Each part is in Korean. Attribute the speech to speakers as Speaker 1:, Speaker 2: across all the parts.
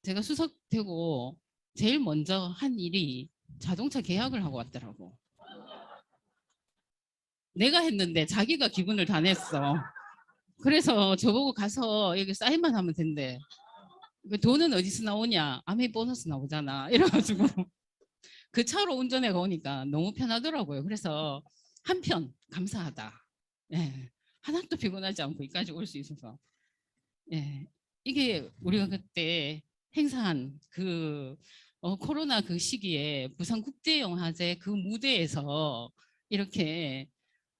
Speaker 1: 제가 수석 되고 제일 먼저 한 일이 자동차 계약을 하고 왔더라고. 내가 했는데 자기가 기분을 다 냈어. 그래서 저보고 가서 여기 사인만 하면 된대. 그 돈은 어디서 나오냐? 아메 보너스 나오잖아. 이래가지고 그 차로 운전해 가오니까 너무 편하더라고요. 그래서 한편 감사하다. 예. 하나도 피곤하지 않고 여기까지 올 수 있어서. 예. 이게 우리가 그때 행사한 그 코로나 그 시기에 부산국제영화제 그 무대에서 이렇게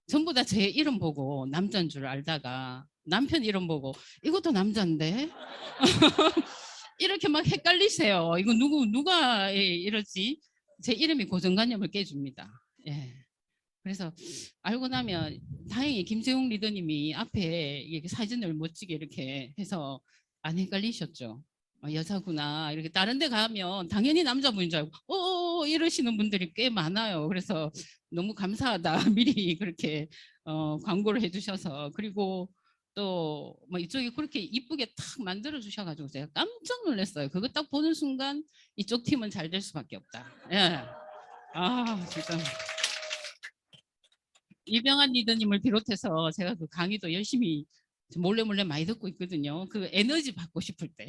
Speaker 1: 전부 다 제 이름 보고 남자인 줄 알다가 남편 이름 보고 이것도 남자인데 이렇게 막 헷갈리세요. 이거 누가 이러지? 제 이름이 고정관념을 깨줍니다. 예. 그래서 알고 나면 다행히 김세웅 리더님이 앞에 이렇게 사진을 멋지게 이렇게 해서 안 헷갈리셨죠. 여자구나. 이렇게 다른 데 가면 당연히 남자분인 줄 알고 이러시는 분들이 꽤 많아요. 그래서 너무 감사하다. 미리 그렇게 광고를 해주셔서. 그리고 또 뭐 이쪽이 그렇게 이쁘게 탁 만들어 주셔가지고 제가 깜짝 놀랐어요. 그거 딱 보는 순간 이쪽 팀은 잘 될 수밖에 없다. 예. 아 진짜. 이병환 리더님을 비롯해서 제가 그 강의도 열심히 몰래 많이 듣고 있거든요. 그 에너지 받고 싶을 때.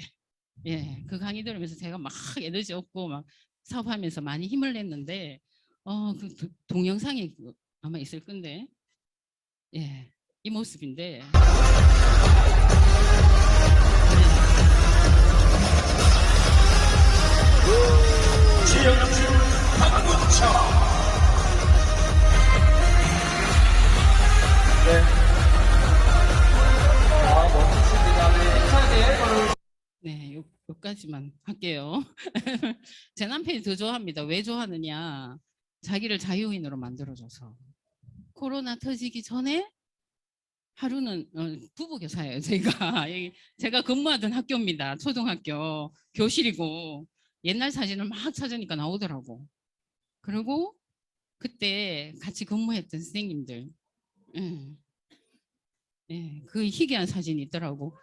Speaker 1: 예, 그 강의 들으면서 제가 막 에너지 얻고 막 사업하면서 많이 힘을 냈는데, 그 동영상이 아마 있을 건데, 예, 이 모습인데.
Speaker 2: 지역주 박문철. 네. 멋지십니다.
Speaker 1: 네, 여기까지만 할게요. 제 남편이 더 좋아합니다. 왜 좋아하느냐? 자기를 자유인으로 만들어줘서. 코로나 터지기 전에 하루는 부부교사예요. 제가 근무하던 학교입니다. 초등학교 교실이고 옛날 사진을 막 찾으니까 나오더라고. 그리고 그때 같이 근무했던 선생님들, 네, 그 희귀한 사진이 있더라고.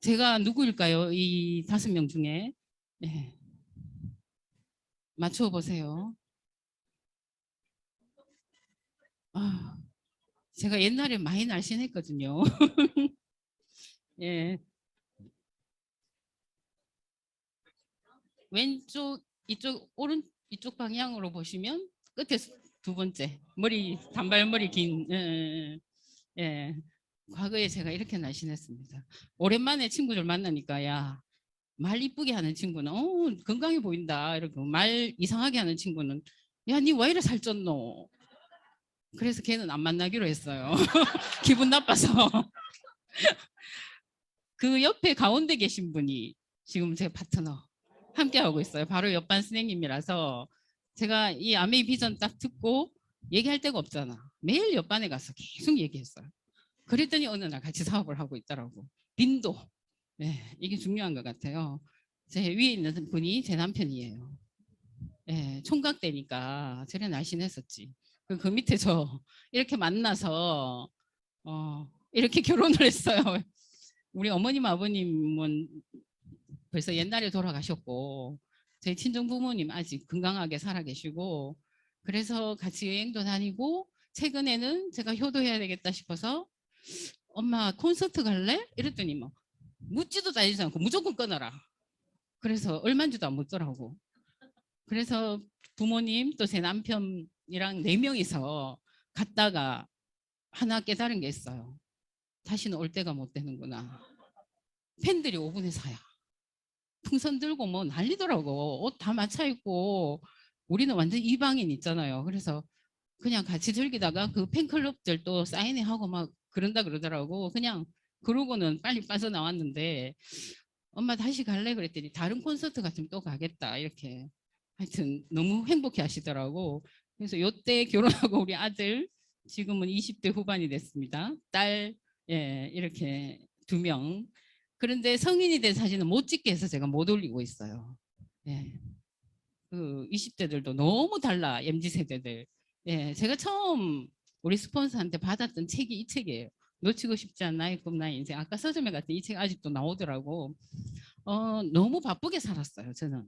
Speaker 1: 제가 누구일까요? 이 5명 중에. 네. 맞춰보세요. 아, 제가 옛날에 많이 날씬했거든요. 예. 왼쪽 이쪽 방향으로 보시면 끝에 두 번째 단발머리 긴 예. 과거에 제가 이렇게 날씬했습니다. 오랜만에 친구들 만나니까 야 말 이쁘게 하는 친구는 건강해 보인다 이렇게 말 이상하게 하는 친구는 야 니 왜 이래 살쪘노. 그래서 걔는 안 만나기로 했어요. 기분 나빠서. 그 옆에 가운데 계신 분이 지금 제 파트너 함께 하고 있어요. 바로 옆반 선생님이라서 제가 이 아메이 비전 딱 듣고 얘기할 데가 없잖아. 매일 옆반에 가서 계속 얘기했어요. 그랬더니 어느 날 같이 사업을 하고 있더라고. 빈도. 네, 이게 중요한 것 같아요. 제 위에 있는 분이 제 남편이에요. 네, 총각 때니까 저래 날씬했었지. 그 밑에 저 이렇게 만나서 이렇게 결혼을 했어요. 우리 어머님 아버님은 벌써 옛날에 돌아가셨고 저희 친정 부모님 아직 건강하게 살아계시고 그래서 같이 여행도 다니고 최근에는 제가 효도해야 되겠다 싶어서 엄마 콘서트 갈래? 이랬더니 뭐 묻지도 따지지 않고 무조건 끊어라. 그래서 얼마인지도 안 묻더라고. 그래서 부모님 또 제 남편이랑 4명이서 갔다가 하나 깨달은 게 있어요. 다시는 올 때가 못 되는구나. 팬들이 5분에 사야. 풍선 들고 뭐 난리더라고. 옷 다 맞춰 입고 우리는 완전 이방인 있잖아요. 그래서 그냥 같이 즐기다가 그 팬클럽들 또 사인회 하고 막 그런다 그러더라고. 그냥 그러고는 빨리 빠져나왔는데 엄마 다시 갈래 그랬더니 다른 콘서트 같으면 또 가겠다 이렇게 하여튼 너무 행복해 하시더라고. 그래서 요때 결혼하고 우리 아들 지금은 20대 후반이 됐습니다. 딸 이렇게 2명. 그런데 성인이 된 사진은 못 찍게 해서 제가 못 올리고 있어요. 예. 그 20대들도 너무 달라 MZ 세대들. 예, 제가 처음 우리 스폰서한테 받았던 책이 이 책이에요. 놓치고 싶지 않은 나의 꿈 나의 인생. 아까 서점에 갔더니 이 책 아직도 나오더라고. 너무 바쁘게 살았어요. 저는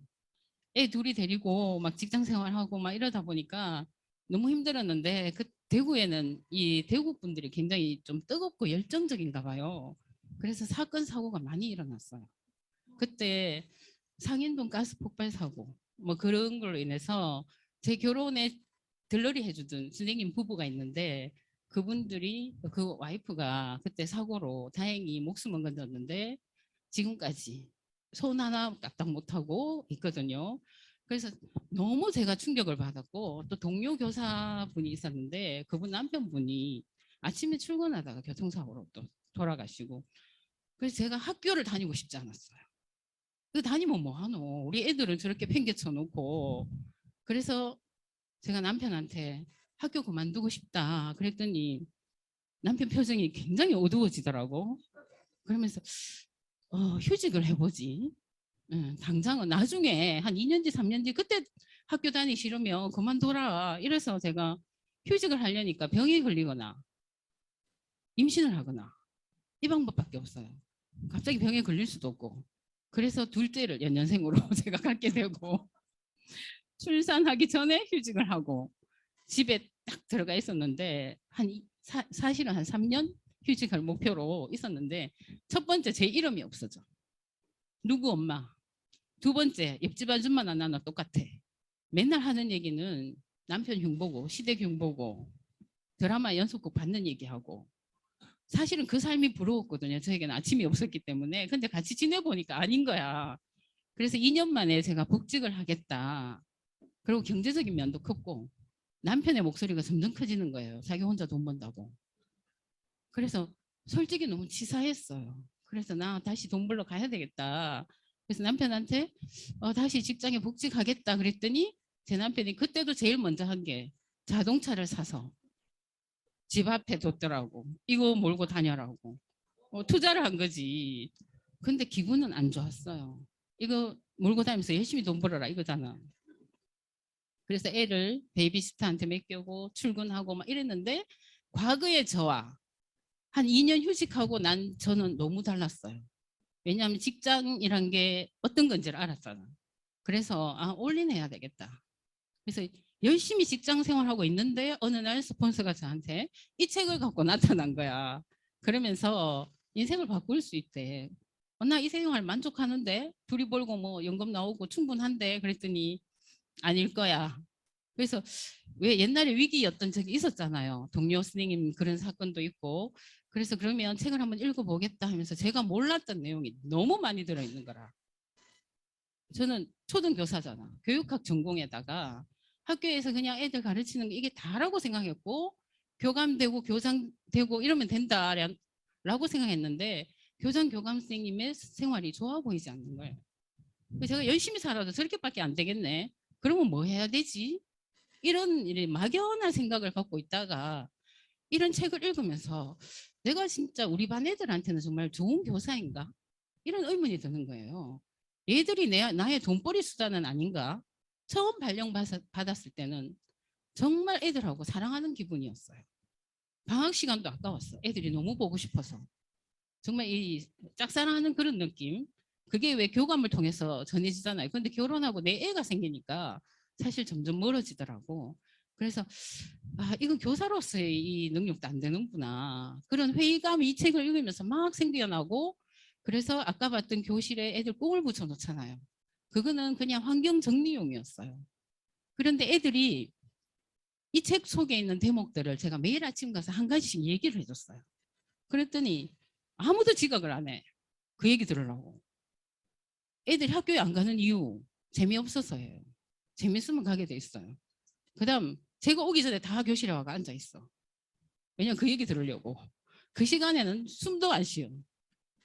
Speaker 1: 애 둘이 데리고 막 직장 생활하고 막 이러다 보니까 너무 힘들었는데 그 대구에는 이 대구 분들이 굉장히 좀 뜨겁고 열정적인가 봐요. 그래서 사건 사고가 많이 일어났어요. 그때 상인동 가스 폭발 사고 뭐 그런 걸로 인해서 제 결혼에 들러리 해주던 선생님 부부가 있는데 그분들이 그 와이프가 그때 사고로 다행히 목숨은 건졌는데 지금까지 손 하나 까딱 못하고 있거든요. 그래서 너무 제가 충격을 받았고 또 동료 교사분이 있었는데 그분 남편분이 아침에 출근하다가 교통사고로 또 돌아가시고 그래서 제가 학교를 다니고 싶지 않았어요. 그 다니면 뭐하노? 우리 애들은 저렇게 팽개쳐 놓고 그래서 제가 남편한테 학교 그만두고 싶다 그랬더니 남편 표정이 굉장히 어두워지더라고. 그러면서 휴직을 해보지. 당장은 나중에 한 2년 뒤, 3년 뒤 그때 학교 다니기 싫으면 그만둬라. 이래서 제가 휴직을 하려니까 병에 걸리거나 임신을 하거나 이 방법밖에 없어요. 갑자기 병에 걸릴 수도 없고. 그래서 둘째를 연년생으로 제가 갖게 되고 출산하기 전에 휴직을 하고 집에 딱 들어가 있었는데 사실은 한 3년 휴직할 목표로 있었는데 첫 번째 제 이름이 없어져. 누구 엄마. 두 번째 옆집 아줌마나 나나 똑같아. 맨날 하는 얘기는 남편 흉보고 시댁 흉보고 드라마 연속극 받는 얘기하고 사실은 그 삶이 부러웠거든요. 저에게는 아침이 없었기 때문에. 근데 같이 지내보니까 아닌 거야. 그래서 2년 만에 제가 복직을 하겠다. 그리고 경제적인 면도 컸고 남편의 목소리가 점점 커지는 거예요. 자기 혼자 돈 번다고. 그래서 솔직히 너무 치사했어요. 그래서 나 다시 돈 벌러 가야 되겠다. 그래서 남편한테 다시 직장에 복직하겠다 그랬더니 제 남편이 그때도 제일 먼저 한 게 자동차를 사서 집 앞에 뒀더라고. 이거 몰고 다녀라고. 투자를 한 거지. 근데 기분은 안 좋았어요. 이거 몰고 다니면서 열심히 돈 벌어라 이거잖아. 그래서 애를 베이비시터한테 맡기고 출근하고 막 이랬는데 과거의 저와 한 2년 휴직하고 저는 너무 달랐어요. 왜냐하면 직장이란 게 어떤 건지를 알았잖아. 그래서 올인해야 되겠다. 그래서 열심히 직장 생활하고 있는데 어느 날 스폰서가 저한테 이 책을 갖고 나타난 거야. 그러면서 인생을 바꿀 수 있대. 나 이 생활 만족하는데 둘이 벌고 뭐 연금 나오고 충분한데 그랬더니 아닐 거야. 그래서 왜 옛날에 위기였던 적이 있었잖아요. 동료 선생님 그런 사건도 있고. 그래서 그러면 책을 한번 읽어보겠다 하면서 제가 몰랐던 내용이 너무 많이 들어있는 거라. 저는 초등교사잖아. 교육학 전공에다가 학교에서 그냥 애들 가르치는 게 이게 다라고 생각했고 교감되고 교장되고 이러면 된다라고 생각했는데 교장 교감 선생님의 생활이 좋아 보이지 않는 거예요. 제가 열심히 살아도 저렇게밖에 안 되겠네. 그러면 뭐 해야 되지? 이런 막연한 생각을 갖고 있다가 이런 책을 읽으면서 내가 진짜 우리 반 애들한테는 정말 좋은 교사인가? 이런 의문이 드는 거예요. 얘들이 나의 돈벌이 수단은 아닌가? 처음 발령받았을 때는 정말 애들하고 사랑하는 기분이었어요. 방학 시간도 아까웠어. 애들이 너무 보고 싶어서. 정말 이 짝사랑하는 그런 느낌. 그게 왜 교감을 통해서 전해지잖아요. 근데 결혼하고 내 애가 생기니까 사실 점점 멀어지더라고. 그래서 이건 교사로서의 이 능력도 안 되는구나. 그런 회의감이 이 책을 읽으면서 막 생겨나고 그래서 아까 봤던 교실에 애들 꽁을 붙여놓잖아요. 그거는 그냥 환경 정리용이었어요. 그런데 애들이 이 책 속에 있는 대목들을 제가 매일 아침 가서 한 가지씩 얘기를 해줬어요. 그랬더니 아무도 지각을 안 해. 그 얘기 들으라고. 애들이 학교에 안 가는 이유 재미없어서예요. 재밌으면 가게 돼 있어요. 그 다음 제가 오기 전에 다 교실에 와가 앉아 있어. 왜냐면 그 얘기 들으려고. 그 시간에는 숨도 안 쉬어.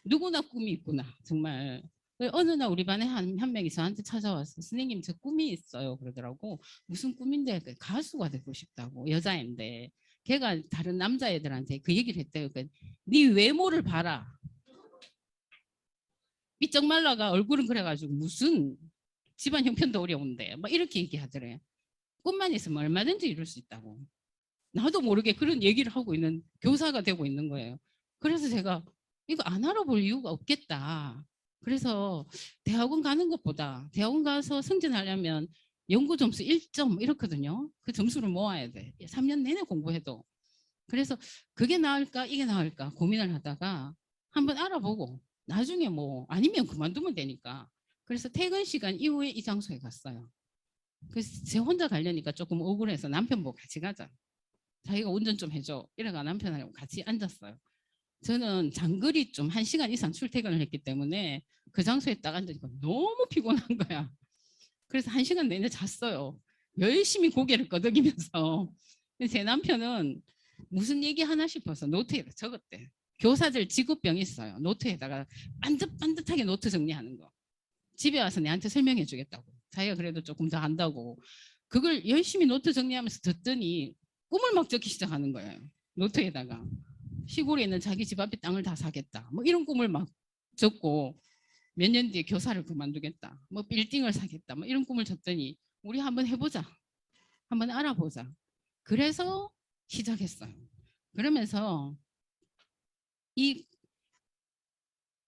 Speaker 1: 누구나 꿈이 있구나 정말. 어느 날 우리 반에 한 명이 저한테 찾아와서 선생님 저 꿈이 있어요 그러더라고. 무슨 꿈인데 가수가 되고 싶다고. 여자인데 걔가 다른 남자애들한테 그 얘기를 했대요. 그러니까 네 외모를 봐라. 삐쩍 말라가 얼굴은 그래가지고 무슨 집안 형편도 어려운데 막 이렇게 얘기하더래. 꿈만 있으면 얼마든지 이룰 수 있다고. 나도 모르게 그런 얘기를 하고 있는 교사가 되고 있는 거예요. 그래서 제가 이거 안 알아볼 이유가 없겠다. 그래서 대학원 가는 것보다 대학원 가서 승진하려면 연구 점수 1점 이렇거든요. 그 점수를 모아야 돼. 3년 내내 공부해도. 그래서 그게 나을까 이게 나을까 고민을 하다가 한번 알아보고 나중에 뭐 아니면 그만두면 되니까. 그래서 퇴근 시간 이후에 이 장소에 갔어요. 그래서 제 혼자 가려니까 조금 억울해서 남편 보고 같이 가자. 자기가 운전 좀 해줘. 이래가 남편하고 같이 앉았어요. 저는 장거리 좀 1시간 이상 출퇴근을 했기 때문에 그 장소에 딱 앉으니까 너무 피곤한 거야. 그래서 1시간 내내 잤어요. 열심히 고개를 끄덕이면서. 제 남편은 무슨 얘기 하나 싶어서 노트에다 적었대. 교사들 직업병 있어요. 노트에다가 반듯반듯하게 노트 정리하는 거. 집에 와서 내한테 설명해 주겠다고. 자기가 그래도 조금 더 안다고. 그걸 열심히 노트 정리하면서 듣더니 꿈을 막 적기 시작하는 거예요. 노트에다가. 시골에 있는 자기 집 앞에 땅을 다 사겠다. 뭐 이런 꿈을 막 적고 몇 년 뒤에 교사를 그만두겠다. 뭐 빌딩을 사겠다. 뭐 이런 꿈을 줬더니 우리 한번 해보자. 한번 알아보자. 그래서 시작했어요. 그러면서 이,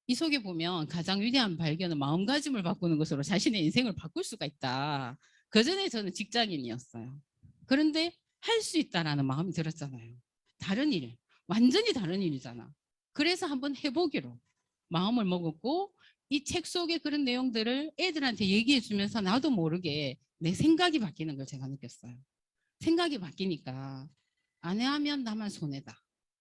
Speaker 1: 이 속에 보면 가장 위대한 발견은 마음가짐을 바꾸는 것으로 자신의 인생을 바꿀 수가 있다. 그전에 저는 직장인이었어요. 그런데 할 수 있다라는 마음이 들었잖아요. 다른 일, 완전히 다른 일이잖아. 그래서 한번 해보기로 마음을 먹었고 이 책 속의 그런 내용들을 애들한테 얘기해 주면서 나도 모르게 내 생각이 바뀌는 걸 제가 느꼈어요. 생각이 바뀌니까 안 하면 나만 손해다.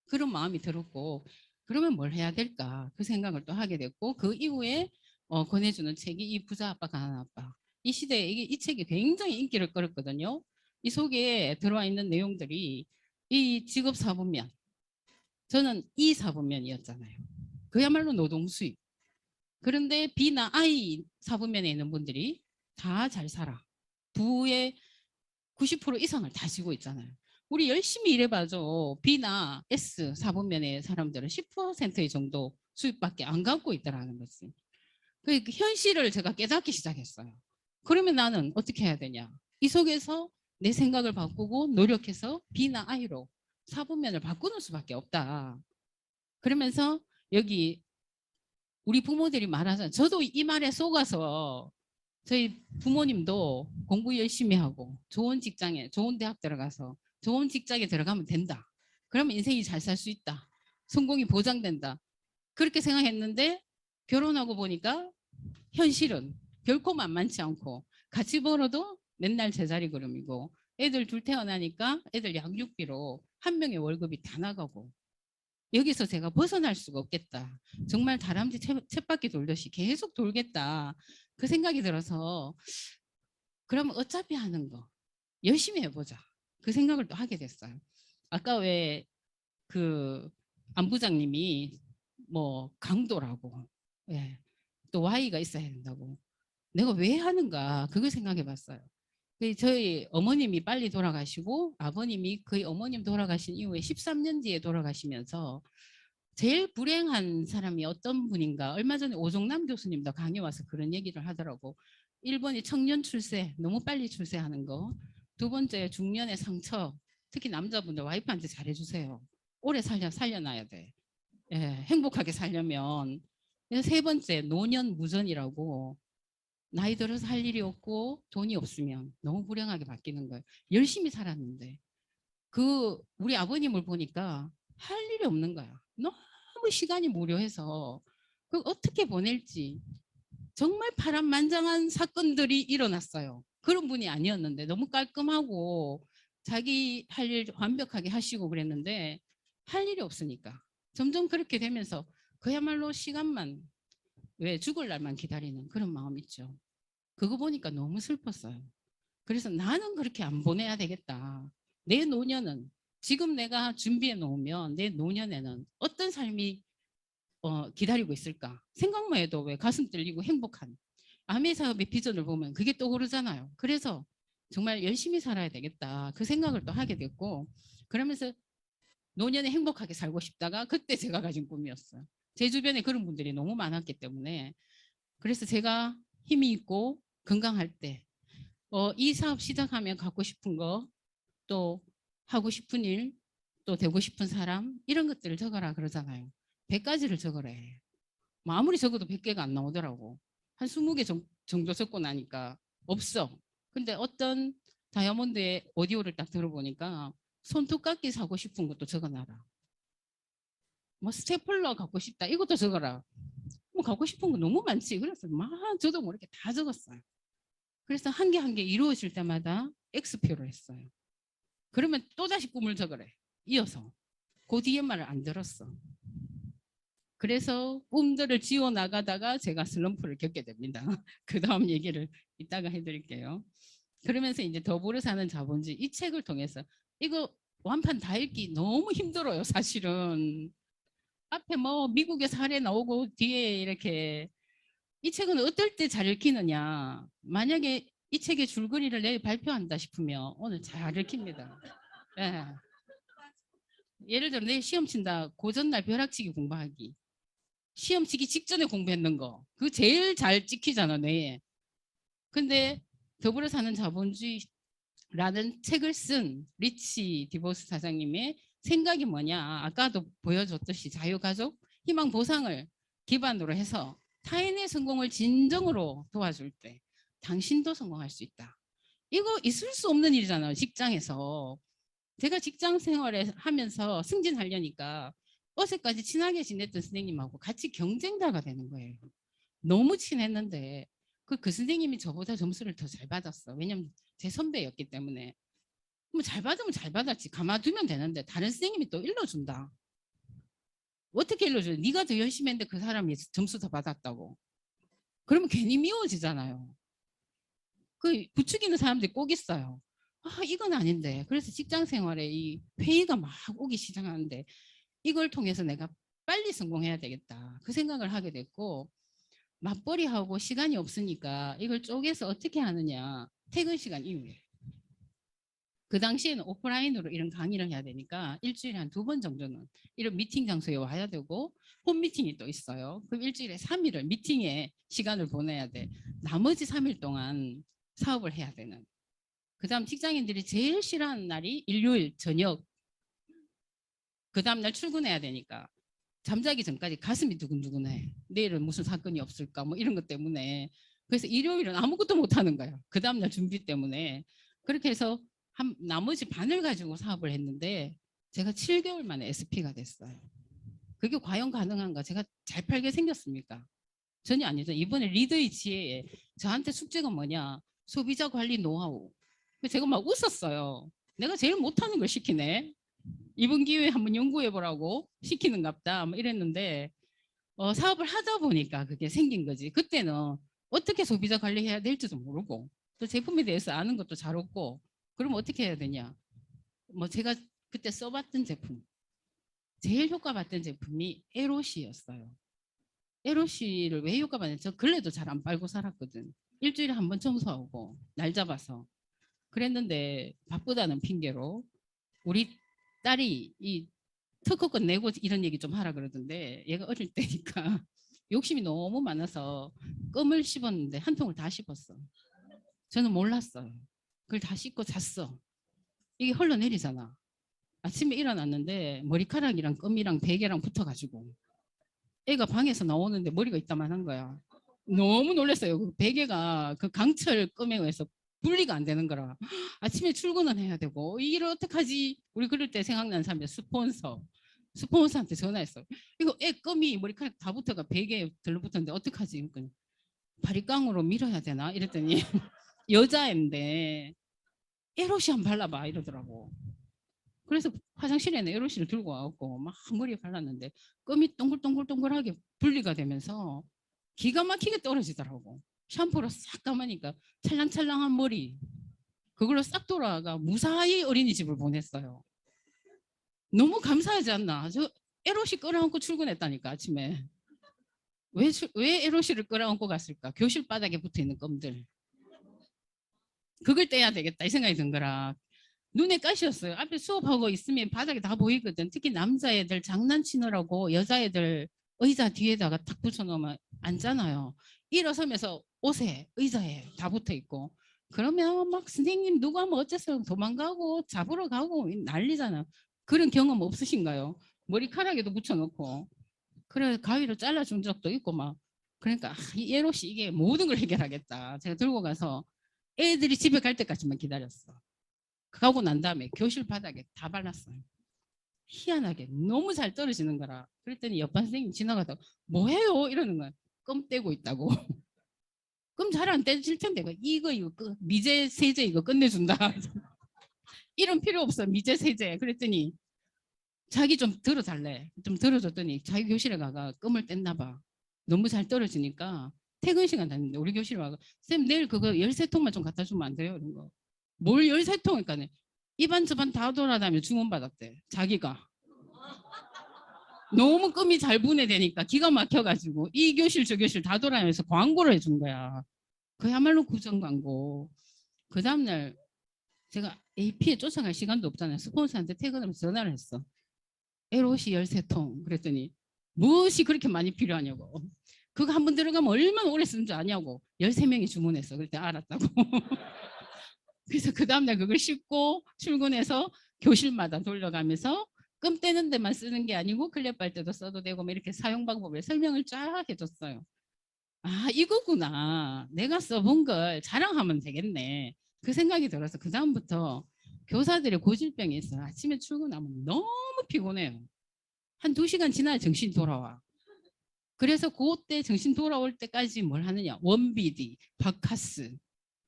Speaker 1: 그런 마음이 들었고 그러면 뭘 해야 될까 그 생각을 또 하게 됐고 그 이후에 권해주는 책이 이 부자 아빠 가난한 아빠. 이 시대에 이 책이 굉장히 인기를 끌었거든요. 이 속에 들어와 있는 내용들이 이 직업 사분면 저는 이 사분면이었잖아요. 그야말로 노동 수입. 그런데 B나 I 사분면에 있는 분들이 다 잘 살아. 부의 90% 이상을 다 지고 있잖아요. 우리 열심히 일해봐도 B나 S 사분면의 사람들은 10% 정도 수입밖에 안 갖고 있다라는 거지. 그 현실을 제가 깨닫기 시작했어요. 그러면 나는 어떻게 해야 되냐? 이 속에서 내 생각을 바꾸고 노력해서 B나 I로 사분면을 바꾸는 수밖에 없다. 그러면서 여기 우리 부모들이 말하잖아요. 저도 이 말에 속아서 저희 부모님도 공부 열심히 하고 좋은 직장에 좋은 대학 들어가서 좋은 직장에 들어가면 된다. 그러면 인생이 잘 살 수 있다. 성공이 보장된다. 그렇게 생각했는데 결혼하고 보니까 현실은 결코 만만치 않고 같이 벌어도 맨날 제자리 걸음이고 애들 둘 태어나니까 애들 양육비로 한 명의 월급이 다 나가고 여기서 제가 벗어날 수가 없겠다. 정말 다람쥐 쳇바퀴 돌듯이 계속 돌겠다. 그 생각이 들어서 그러면 어차피 하는 거 열심히 해보자. 그 생각을 또 하게 됐어요. 아까 왜 그 안부장님이 뭐 강도라고 예, 또 Y가 있어야 된다고 내가 왜 하는가 그걸 생각해 봤어요. 저희 어머님이 빨리 돌아가시고 아버님이 거의 어머님 돌아가신 이후에 13년 뒤에 돌아가시면서 제일 불행한 사람이 어떤 분인가 얼마 전에 오종남 교수님도 강의 와서 그런 얘기를 하더라고. 1번이 청년 출세 너무 빨리 출세하는 거. 두 번째 중년의 상처 특히 남자분들 와이프한테 잘해주세요. 오래 살려놔야 돼. 예, 행복하게 살려면. 세 번째 노년 무전이라고 나이 들어서 할 일이 없고 돈이 없으면 너무 불행하게 바뀌는 거예요. 열심히 살았는데 그 우리 아버님을 보니까 할 일이 없는 거야. 너무 시간이 무료해서 그 어떻게 보낼지 정말 파란만장한 사건들이 일어났어요. 그런 분이 아니었는데 너무 깔끔하고 자기 할 일 완벽하게 하시고 그랬는데 할 일이 없으니까 점점 그렇게 되면서 그야말로 시간만 왜 죽을 날만 기다리는 그런 마음 있죠. 그거 보니까 너무 슬펐어요. 그래서 나는 그렇게 안 보내야 되겠다. 내 노년은 지금 내가 준비해 놓으면 내 노년에는 어떤 삶이 기다리고 있을까? 생각만 해도 왜 가슴 떨리고 행복한 아메 사업의 비전을 보면 그게 떠오르잖아요. 그래서 정말 열심히 살아야 되겠다. 그 생각을 또 하게 됐고 그러면서 노년에 행복하게 살고 싶다가 그때 제가 가진 꿈이었어요. 제 주변에 그런 분들이 너무 많았기 때문에 그래서 제가 힘이 있고 건강할 때 이 사업 시작하면 갖고 싶은 거, 또 하고 싶은 일, 또 되고 싶은 사람 이런 것들을 적어라 그러잖아요. 100가지를 적어라 해. 뭐 아무리 적어도 100개가 안 나오더라고. 한 20개 정도 적고 나니까 없어. 근데 어떤 다이아몬드의 오디오를 딱 들어보니까 손톱깎이 사고 싶은 것도 적어놔라. 뭐 스테플러 갖고 싶다. 이것도 적어라. 뭐 갖고 싶은 거 너무 많지. 그래서 막 저도 모르게 다 적었어요. 그래서 한 개 한 개 이루어질 때마다 X표를 했어요. 그러면 또다시 꿈을 적으래. 이어서. 그 뒤에 말을 안 들었어. 그래서 꿈들을 지워 나가다가 제가 슬럼프를 겪게 됩니다. 그 다음 얘기를 이따가 해드릴게요. 그러면서 이제 더불어 사는 자본주의 이 책을 통해서 이거 완판 다 읽기 너무 힘들어요. 사실은 앞에 뭐 미국의 사례 나오고 뒤에 이렇게 이 책은 어떨 때 잘 읽히느냐. 만약에 이 책의 줄거리를 내일 발표한다 싶으면 오늘 잘 읽힙니다. 예. 예를 들어 내일 시험 친다. 그 전날 벼락치기 공부하기. 시험 치기 직전에 공부했는 거. 그거 제일 잘 찍히잖아, 뇌에. 근데 더불어 사는 자본주의라는 책을 쓴 리치 디보스 사장님의 생각이 뭐냐. 아까도 보여줬듯이 자유가족 희망 보상을 기반으로 해서 타인의 성공을 진정으로 도와줄 때 당신도 성공할 수 있다. 이거 있을 수 없는 일이잖아요. 직장에서. 제가 직장 생활을 하면서 승진하려니까 어제까지 친하게 지냈던 선생님하고 같이 경쟁자가 되는 거예요. 너무 친했는데 그 선생님이 저보다 점수를 더 잘 받았어. 왜냐면 제 선배였기 때문에. 뭐 잘 받으면 잘 받았지. 가만두면 되는데 다른 선생님이 또 일러준다. 어떻게 일러줘요? 네가 더 열심히 했는데 그 사람이 점수 더 받았다고. 그러면 괜히 미워지잖아요. 그 부추기는 사람들이 꼭 있어요. 아, 이건 아닌데. 그래서 직장 생활에 이 회의가 막 오기 시작하는데 이걸 통해서 내가 빨리 성공해야 되겠다. 그 생각을 하게 됐고 맞벌이하고 시간이 없으니까 이걸 쪼개서 어떻게 하느냐. 퇴근 시간 이후에. 그 당시에는 오프라인으로 이런 강의를 해야 되니까 일주일에 한 2번 정도는 이런 미팅 장소에 와야 되고 홈미팅이 또 있어요. 그럼 일주일에 3일을 미팅에 시간을 보내야 돼. 나머지 3일 동안 사업을 해야 되는. 그 다음 직장인들이 제일 싫어하는 날이 일요일 저녁. 그 다음 날 출근해야 되니까 잠자기 전까지 가슴이 두근두근해. 내일은 무슨 사건이 없을까 뭐 이런 것 때문에. 그래서 일요일은 아무것도 못 하는 거야. 그 다음 날 준비 때문에. 그렇게 해서 나머지 반을 가지고 사업을 했는데 제가 7개월 만에 SP가 됐어요. 그게 과연 가능한가? 제가 잘 팔게 생겼습니까? 전혀 아니죠. 이번에 리더의 지혜에 저한테 숙제가 뭐냐? 소비자 관리 노하우. 제가 막 웃었어요. 내가 제일 못하는 걸 시키네. 이번 기회에 한번 연구해 보라고 시키는갑다. 뭐 이랬는데 사업을 하다 보니까 그게 생긴 거지. 그때는 어떻게 소비자 관리해야 될지도 모르고 또 제품에 대해서 아는 것도 잘 없고 그럼 어떻게 해야 되냐. 뭐 제가 그때 써봤던 제품 제일 효과 봤던 제품이 에로시였어요. 에로시를 왜 효과 봤냐. 저 근래도 잘 안 빨고 살았거든. 일주일에 한 번 청소하고 날 잡아서 그랬는데 바쁘다는 핑계로 우리 딸이 이 특허권 내고 이런 얘기 좀 하라 그러던데 얘가 어릴 때니까 욕심이 너무 많아서 껌을 씹었는데 한 통을 다 씹었어. 저는 몰랐어요. 그걸 다 씹고 잤어. 이게 흘러내리잖아. 아침에 일어났는데 머리카락이랑 껌이랑 베개랑 붙어가지고 애가 방에서 나오는데 머리가 있다만 한 거야. 너무 놀랐어요. 그 베개가 그 강철 껌에 의해서 분리가 안 되는 거라. 아침에 출근은 해야 되고 이를 어떡하지? 우리 그럴 때 생각나는 사람이 스폰서한테 전화했어. 이거 애 껌이 머리카락 다 붙어가 베개에 들러붙었는데 어떡하지? 그러니까 바리깡으로 밀어야 되나? 이랬더니 여자인데 에로시 한 발라봐 이러더라고. 그래서 화장실에는 에로시를 들고 와갖고 막 머리에 발랐는데 껌이 동글동글동글하게 분리가 되면서 기가 막히게 떨어지더라고. 샴푸로 싹 감으니까 찰랑찰랑한 머리 그걸로 싹 돌아가 무사히 어린이집을 보냈어요. 너무 감사하지 않나? 저 에로시 끌어안고 출근했다니까 아침에. 왜 에로시를 끌어안고 갔을까? 교실 바닥에 붙어있는 껌들. 그걸 떼야 되겠다 이 생각이 든 거라. 눈에 가시였어요. 앞에 수업하고 있으면 바닥에 다 보이거든. 특히 남자애들 장난치느라고 여자애들 의자 뒤에다가 탁 붙여놓으면 앉잖아요. 일어서면서 옷에 의자에 다 붙어있고 그러면 막 선생님 누가 뭐 어째서 도망가고 잡으러 가고 난리잖아. 그런 경험 없으신가요? 머리카락에도 붙여놓고 그래 가위로 잘라준 적도 있고 막 그러니까 이 에롯이 이게 모든 걸 해결하겠다. 제가 들고 가서 애들이 집에 갈 때까지만 기다렸어. 가고 난 다음에 교실 바닥에 다 발랐어요. 희한하게 너무 잘 떨어지는 거라. 그랬더니 옆반 선생님 지나가다가 뭐해요? 이러는 거야. 껌 떼고 있다고. 그럼 잘 안 떼질 텐데 이거 미제 세제 이거 끝내준다. 이런 필요 없어 미제 세제. 그랬더니 자기 좀 들어달래. 좀 들어줬더니 자기 교실에 가가 껌을 뗐나 봐. 너무 잘 떨어지니까 퇴근 시간 됐는데 우리 교실에 와가 쌤 내일 그거 13통만 좀 갖다 주면 안 돼요? 이런 거. 뭘 13통이니까 이반 저반 다 돌아다니며 주문받았대. 자기가. 너무 껌이 잘 분해되니까 기가 막혀가지고 이 교실 저 교실 다 돌아다니면서 광고를 해준 거야. 그야말로 구정 광고. 그 다음날 제가 AP에 쫓아갈 시간도 없잖아요. 스폰서한테 퇴근하면서 전화를 했어. 에롯이 13통. 그랬더니 무엇이 그렇게 많이 필요하냐고. 그거 한 번 들어가면 얼마나 오래 쓰는 줄 아냐고. 13명이 주문했어. 그때 알았다고. 그래서 그 다음날 그걸 싣고 출근해서 교실마다 돌려가면서 껌 떼는 데만 쓰는 게 아니고 클랩 할 때도 써도 되고 뭐 이렇게 사용 방법을 설명을 쫙 해줬어요. 아 이거구나. 내가 써본 걸 자랑하면 되겠네. 그 생각이 들어서 그 다음부터 교사들의 고질병이 있어요. 아침에 출근하면 너무 피곤해요. 한 2시간 지나야 정신 돌아와. 그래서 그때 정신 돌아올 때까지 뭘 하느냐. 원비디, 바카스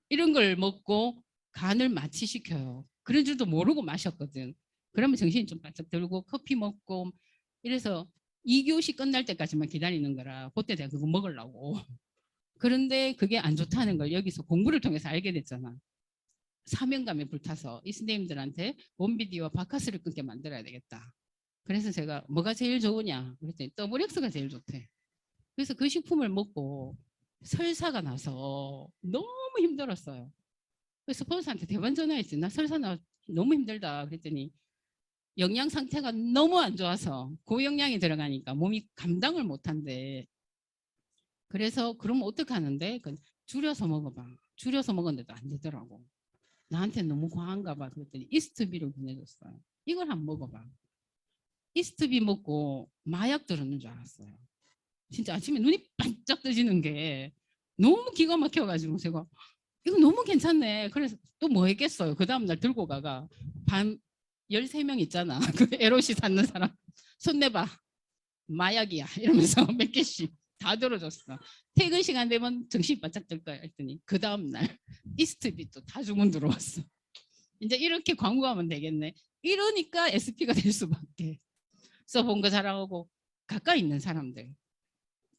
Speaker 1: 이런 걸 먹고 간을 마취시켜요. 그런 줄도 모르고 마셨거든. 그러면 정신이 좀 바짝 들고 커피 먹고 이래서 2교시 끝날 때까지만 기다리는 거라 그때 내가 그거 먹으려고. 그런데 그게 안 좋다는 걸 여기서 공부를 통해서 알게 됐잖아. 사명감에 불타서 이 선생님들한테 원비디와 바카스를 끊게 만들어야 되겠다. 그래서 제가 뭐가 제일 좋으냐 그랬더니 더블엑스가 제일 좋대. 그래서 그 식품을 먹고 설사가 나서 너무 힘들었어요. 그래서 스폰서한테 대반 전화했지. 나 설사 나 너무 힘들다. 그랬더니 영양 상태가 너무 안 좋아서 고영양이 들어가니까 몸이 감당을 못한대. 그래서 그럼 어떻게 하는데? 줄여서 먹어봐. 줄여서 먹었는데도 안 되더라고. 나한테 너무 과한가 봐. 그랬더니 이스트비를 보내줬어요. 이걸 한번 먹어봐. 이스트비 먹고 마약 들었는 줄 알았어요. 진짜 아침에 눈이 반짝 뜨지는 게 너무 기가 막혀가지고 제가 이거 너무 괜찮네. 그래서 또 뭐 했겠어요. 그 다음날 들고 가가 반 13명 있잖아. 그 에롯이 찾는 사람 손 내봐. 마약이야. 이러면서 몇 개씩 다 들어줬어. 퇴근 시간 되면 정신 바짝 들 거야. 했더니 그 다음날 이스트비 또 다 주문 들어왔어. 이제 이렇게 광고하면 되겠네. 이러니까 SP가 될 수밖에. 써본 거 자랑하고 가까이 있는 사람들.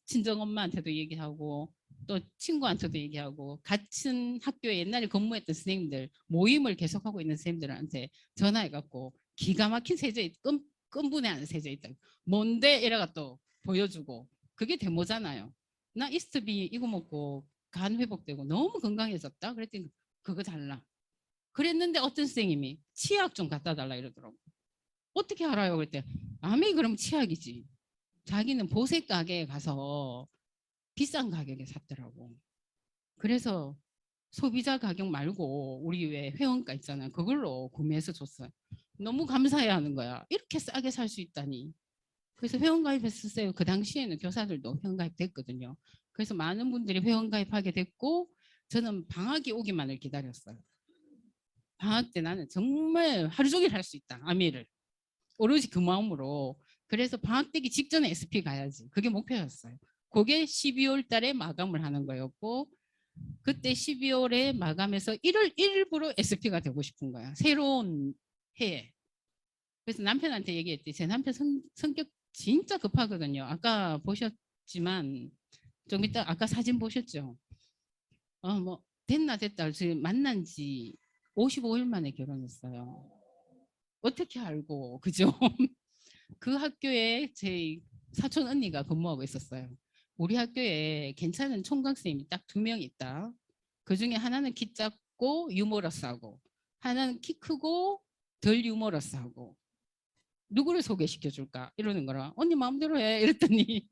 Speaker 1: 친정엄마한테도 얘기하고 또 친구한테도 얘기하고 같은 학교에 옛날에 근무했던 선생님들 모임을 계속하고 있는 선생님들한테 전화해갖고 기가 막힌 세제 끈분해하는 세제 있다. 뭔데? 이래가 또 보여주고 그게 데모잖아요. 나 이스트비 이거 먹고 간 회복되고 너무 건강해졌다. 그랬더니 그거 달라. 그랬는데 어떤 선생님이 치약 좀 갖다 달라 이러더라고. 어떻게 알아요? 그랬더니 아메 그럼 치약이지. 자기는 보색 가게에 가서 비싼 가격에 샀더라고. 그래서 소비자 가격 말고 우리 왜 회원가 있잖아요. 그걸로 구매해서 줬어요. 너무 감사해 하는 거야. 이렇게 싸게 살 수 있다니. 그래서 회원가입했었어요. 그 당시에는 교사들도 회원가입 됐거든요. 그래서 많은 분들이 회원가입하게 됐고 저는 방학이 오기만을 기다렸어요. 방학 때 나는 정말 하루 종일 할 수 있다. 아미를. 오로지 그 마음으로. 그래서 방학 되기 직전에 SP 가야지. 그게 목표였어요. 그게 12월 달에 마감을 하는 거였고 그때 12월에 마감해서 1월 1일부로 SP가 되고 싶은 거야. 새로운 해에. 그래서 남편한테 얘기했더니 제 남편 성격 진짜 급하거든요. 아까 보셨지만 좀 이따 아까 사진 보셨죠? 뭐 됐나 됐다. 지금 만난 지 55일 만에 결혼했어요. 어떻게 알고 그죠? 그 학교에 제 사촌 언니가 근무하고 있었어요. 우리 학교에 괜찮은 총각선생님이 딱 2명 있다. 그중에 하나는 키 작고 유머러스하고 하나는 키 크고 덜 유머러스하고 누구를 소개시켜 줄까 이러는 거라 언니 마음대로 해 이랬더니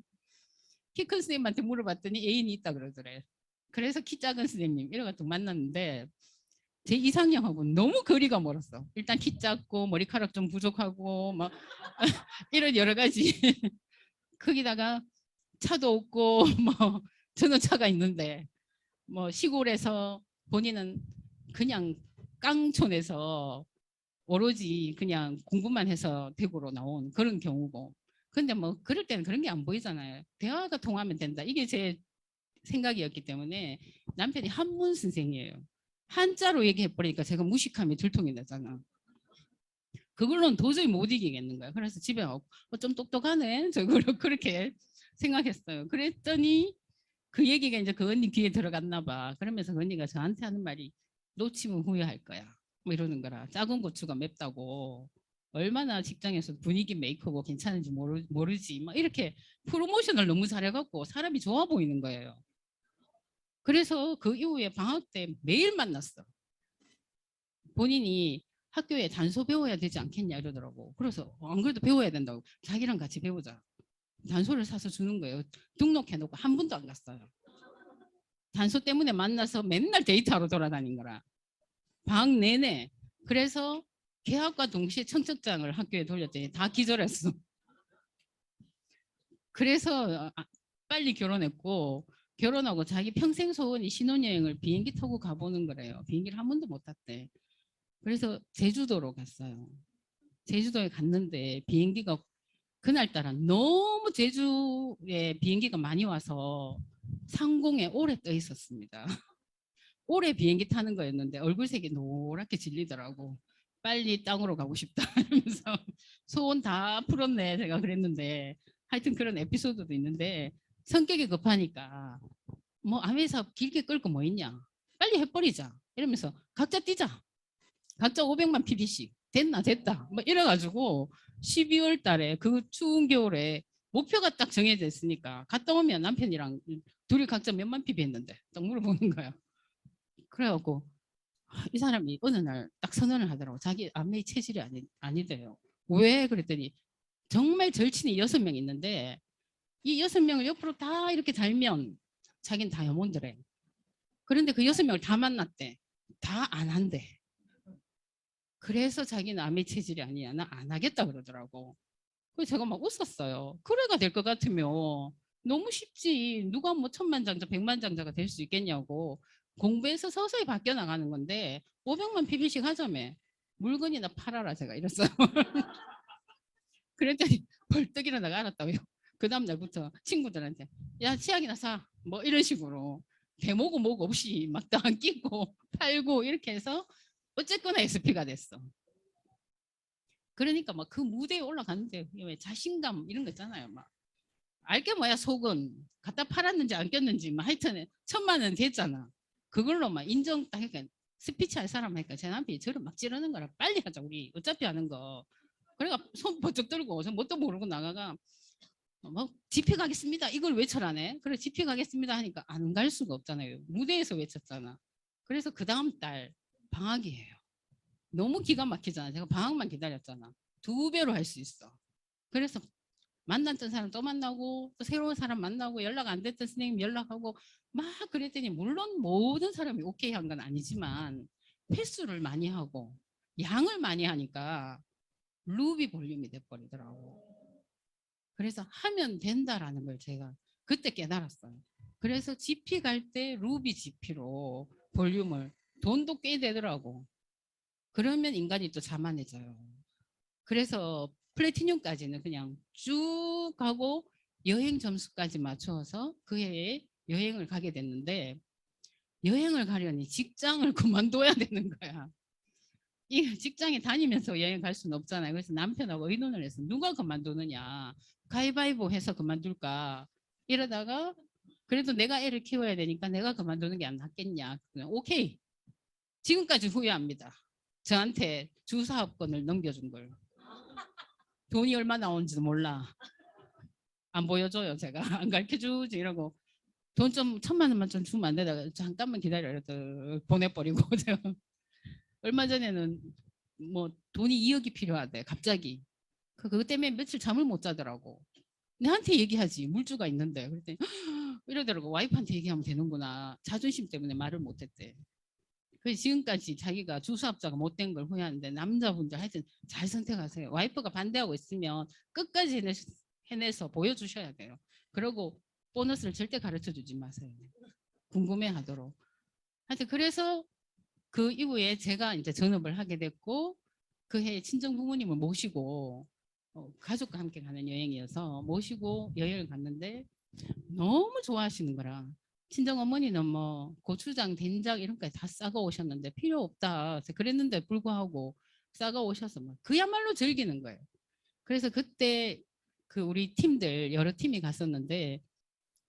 Speaker 1: 키 큰 선생님한테 물어봤더니 애인이 있다 그러더래. 그래서 키 작은 선생님 이래가지고 만났는데 제 이상형하고 너무 거리가 멀었어. 일단 키 작고 머리카락 좀 부족하고 막 이런 여러 가지 거기다가 차도 없고 뭐 저는 차가 있는데 뭐 시골에서 본인은 그냥 깡촌에서 오로지 그냥 공부만 해서 대구로 나온 그런 경우고. 근데 뭐 그럴 때는 그런 게 안 보이잖아요. 대화가 통하면 된다. 이게 제 생각이었기 때문에 남편이 한문 선생이에요. 한자로 얘기해 버리니까 제가 무식함이 들통이 나잖아. 그걸로는 도저히 못 이기겠는 거야. 그래서 집에 와서 좀 똑똑하네. 저걸로 그렇게 생각했어요. 그랬더니 그 얘기가 이제 그 언니 귀에 들어갔나 봐. 그러면서 그 언니가 저한테 하는 말이 놓치면 후회할 거야. 뭐 이러는 거라. 작은 고추가 맵다고. 얼마나 직장에서 분위기 메이커고 괜찮은지 모르지. 막 이렇게 프로모션을 너무 잘해갖고 사람이 좋아 보이는 거예요. 그래서 그 이후에 방학 때 매일 만났어. 본인이 학교에 단소 배워야 되지 않겠냐 이러더라고. 그래서 안 그래도 배워야 된다고. 자기랑 같이 배우자. 단소를 사서 주는 거예요. 등록해놓고 한 번도 안 갔어요. 단소 때문에 만나서 맨날 데이트하러 돌아다닌 거라. 방학 내내. 그래서 개학과 동시에 청첩장을 학교에 돌렸더니 다 기절했어. 그래서 빨리 결혼했고, 결혼하고 자기 평생 소원이 신혼여행을 비행기 타고 가보는 거래요. 비행기를 한 번도 못 탔대. 그래서 제주도로 갔어요. 제주도에 갔는데 비행기가 그날따라 너무 제주에 비행기가 많이 와서 상공에 오래 떠 있었습니다. 오래 비행기 타는 거였는데 얼굴색이 노랗게 질리더라고. 빨리 땅으로 가고 싶다 하면서 소원 다 풀었네 제가 그랬는데, 하여튼 그런 에피소드도 있는데 성격이 급하니까 뭐 아무 사업 길게 끌고 뭐 있냐, 빨리 해버리자 이러면서 각자 뛰자, 각자 500만 PB씩 됐나 됐다 뭐 이래가지고 12월 달에 그 추운 겨울에 목표가 딱 정해져 있으니까 갔다 오면 남편이랑 둘이 각자 몇만 PB 했는데 딱 물어보는 거야. 그래갖고 이 사람이 어느 날 딱 선언을 하더라고. 자기 안메이 체질이 아니대요. 왜 그랬더니 정말 절친이 6명 있는데 이 6명을 옆으로 다 이렇게 달면 자기는 다이아몬드래. 그런데 그 6명을 다 만났대. 다 안 한대. 그래서 자기는 안메이 체질이 아니야. 나 안 하겠다 그러더라고. 그래서 제가 막 웃었어요. 그래가 될 것 같으면 너무 쉽지. 누가 뭐 천만장자, 백만장자가 될 수 있겠냐고. 공부해서 서서히 바뀌어 나가는 건데 500만 PB씩 하자며. 물건이나 팔아라 제가 이랬어요. 그랬더니 벌떡 일어나가 알았다고요. 그 다음 날부터 친구들한테 야 치약이나 사. 뭐 이런 식으로 대모고 뭐고 없이 막 다 끼고 팔고 이렇게 해서 어쨌거나 SP가 됐어. 그러니까 막 그 무대에 올라갔는데 왜 자신감 이런 거 있잖아요. 막 알게 뭐야 속은 갖다 팔았는지 안 꼈는지 막 하여튼 1,000만 원 됐잖아. 그걸로 막 인정 딱 하니까 스피치 할 사람 하니까 제 남편이 저를 막 찌르는 거라 빨리 하자 우리 어차피 하는 거. 그러니까 손 번쩍 들고 저 뭣도 모르고 나가가 뭐 집회 가겠습니다 이걸 외쳐라네. 그래 집회 가겠습니다 하니까 안 갈 수가 없잖아요. 무대에서 외쳤잖아. 그래서 그 다음 달 방학이에요. 너무 기가 막히잖아. 제가 방학만 기다렸잖아. 2배로 할 수 있어. 그래서 만났던 사람 또 만나고 또 새로운 사람 만나고 연락 안 됐던 선생님 연락하고 막 그랬더니 물론 모든 사람이 오케이 한 건 아니지만 횟수를 많이 하고 양을 많이 하니까 루비 볼륨이 돼버리더라고. 그래서 하면 된다라는 걸 제가 그때 깨달았어요. 그래서 GP 갈 때 루비 GP로 볼륨을 돈도 꽤 되더라고. 그러면 인간이 또 자만해져요. 그래서 플래티늄까지는 그냥 쭉 가고 여행 점수까지 맞춰서 그 해에 여행을 가게 됐는데 여행을 가려니 직장을 그만둬야 되는 거야. 이 직장에 다니면서 여행 갈 수는 없잖아요. 그래서 남편하고 의논을 해서 누가 그만두느냐. 가위바위보 해서 그만둘까. 이러다가 그래도 내가 애를 키워야 되니까 내가 그만두는 게 안 낫겠냐. 그냥 오케이. 지금까지 후회합니다. 저한테 주사업권을 넘겨준 걸. 돈이 얼마 나오는지도 몰라. 안 보여줘요 제가. 안 가르쳐주지 이러고 돈 좀 1,000만 원만 좀 주면 안 되다가 잠깐만 기다려 이랬더 보내버리고 제가 얼마 전에는 뭐 돈이 2억이 필요하대 갑자기. 그것 때문에 며칠 잠을 못 자더라고. 내한테 얘기하지 물주가 있는데 그랬더니 이러더라고. 와이프한테 얘기하면 되는구나. 자존심 때문에 말을 못했대. 그래서 지금까지 자기가 주수업자가 못된 걸 후회하는데 남자분들 하여튼 잘 선택하세요. 와이프가 반대하고 있으면 끝까지 해내서 보여주셔야 돼요. 그리고 보너스를 절대 가르쳐 주지 마세요. 궁금해하도록. 하여튼 그래서 그 이후에 제가 이제 전업을 하게 됐고 그 해 친정 부모님을 모시고 가족과 함께 가는 여행이어서 모시고 여행을 갔는데 너무 좋아하시는 거라. 친정 어머니는 뭐 고추장, 된장 이런 거까지 다 싸가 오셨는데 필요 없다. 그랬는데 불구하고 싸가 오셔서 막 그야말로 즐기는 거예요. 그래서 그때 그 우리 팀들 여러 팀이 갔었는데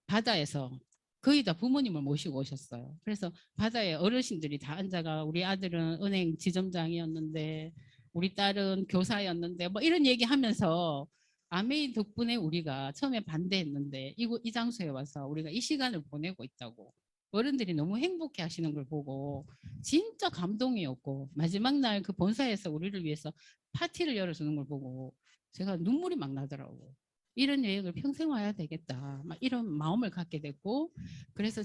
Speaker 1: 바다에서 거의 다 부모님을 모시고 오셨어요. 그래서 바다에 어르신들이 다 앉아가 우리 아들은 은행 지점장이었는데 우리 딸은 교사였는데 뭐 이런 얘기하면서 아메이 덕분에 우리가 처음에 반대했는데 이 장소에 와서 우리가 이 시간을 보내고 있다고 어른들이 너무 행복해 하시는 걸 보고 진짜 감동이었고 마지막 날 그 본사에서 우리를 위해서 파티를 열어주는 걸 보고 제가 눈물이 막 나더라고. 이런 여행을 평생 와야 되겠다. 막 이런 마음을 갖게 됐고 그래서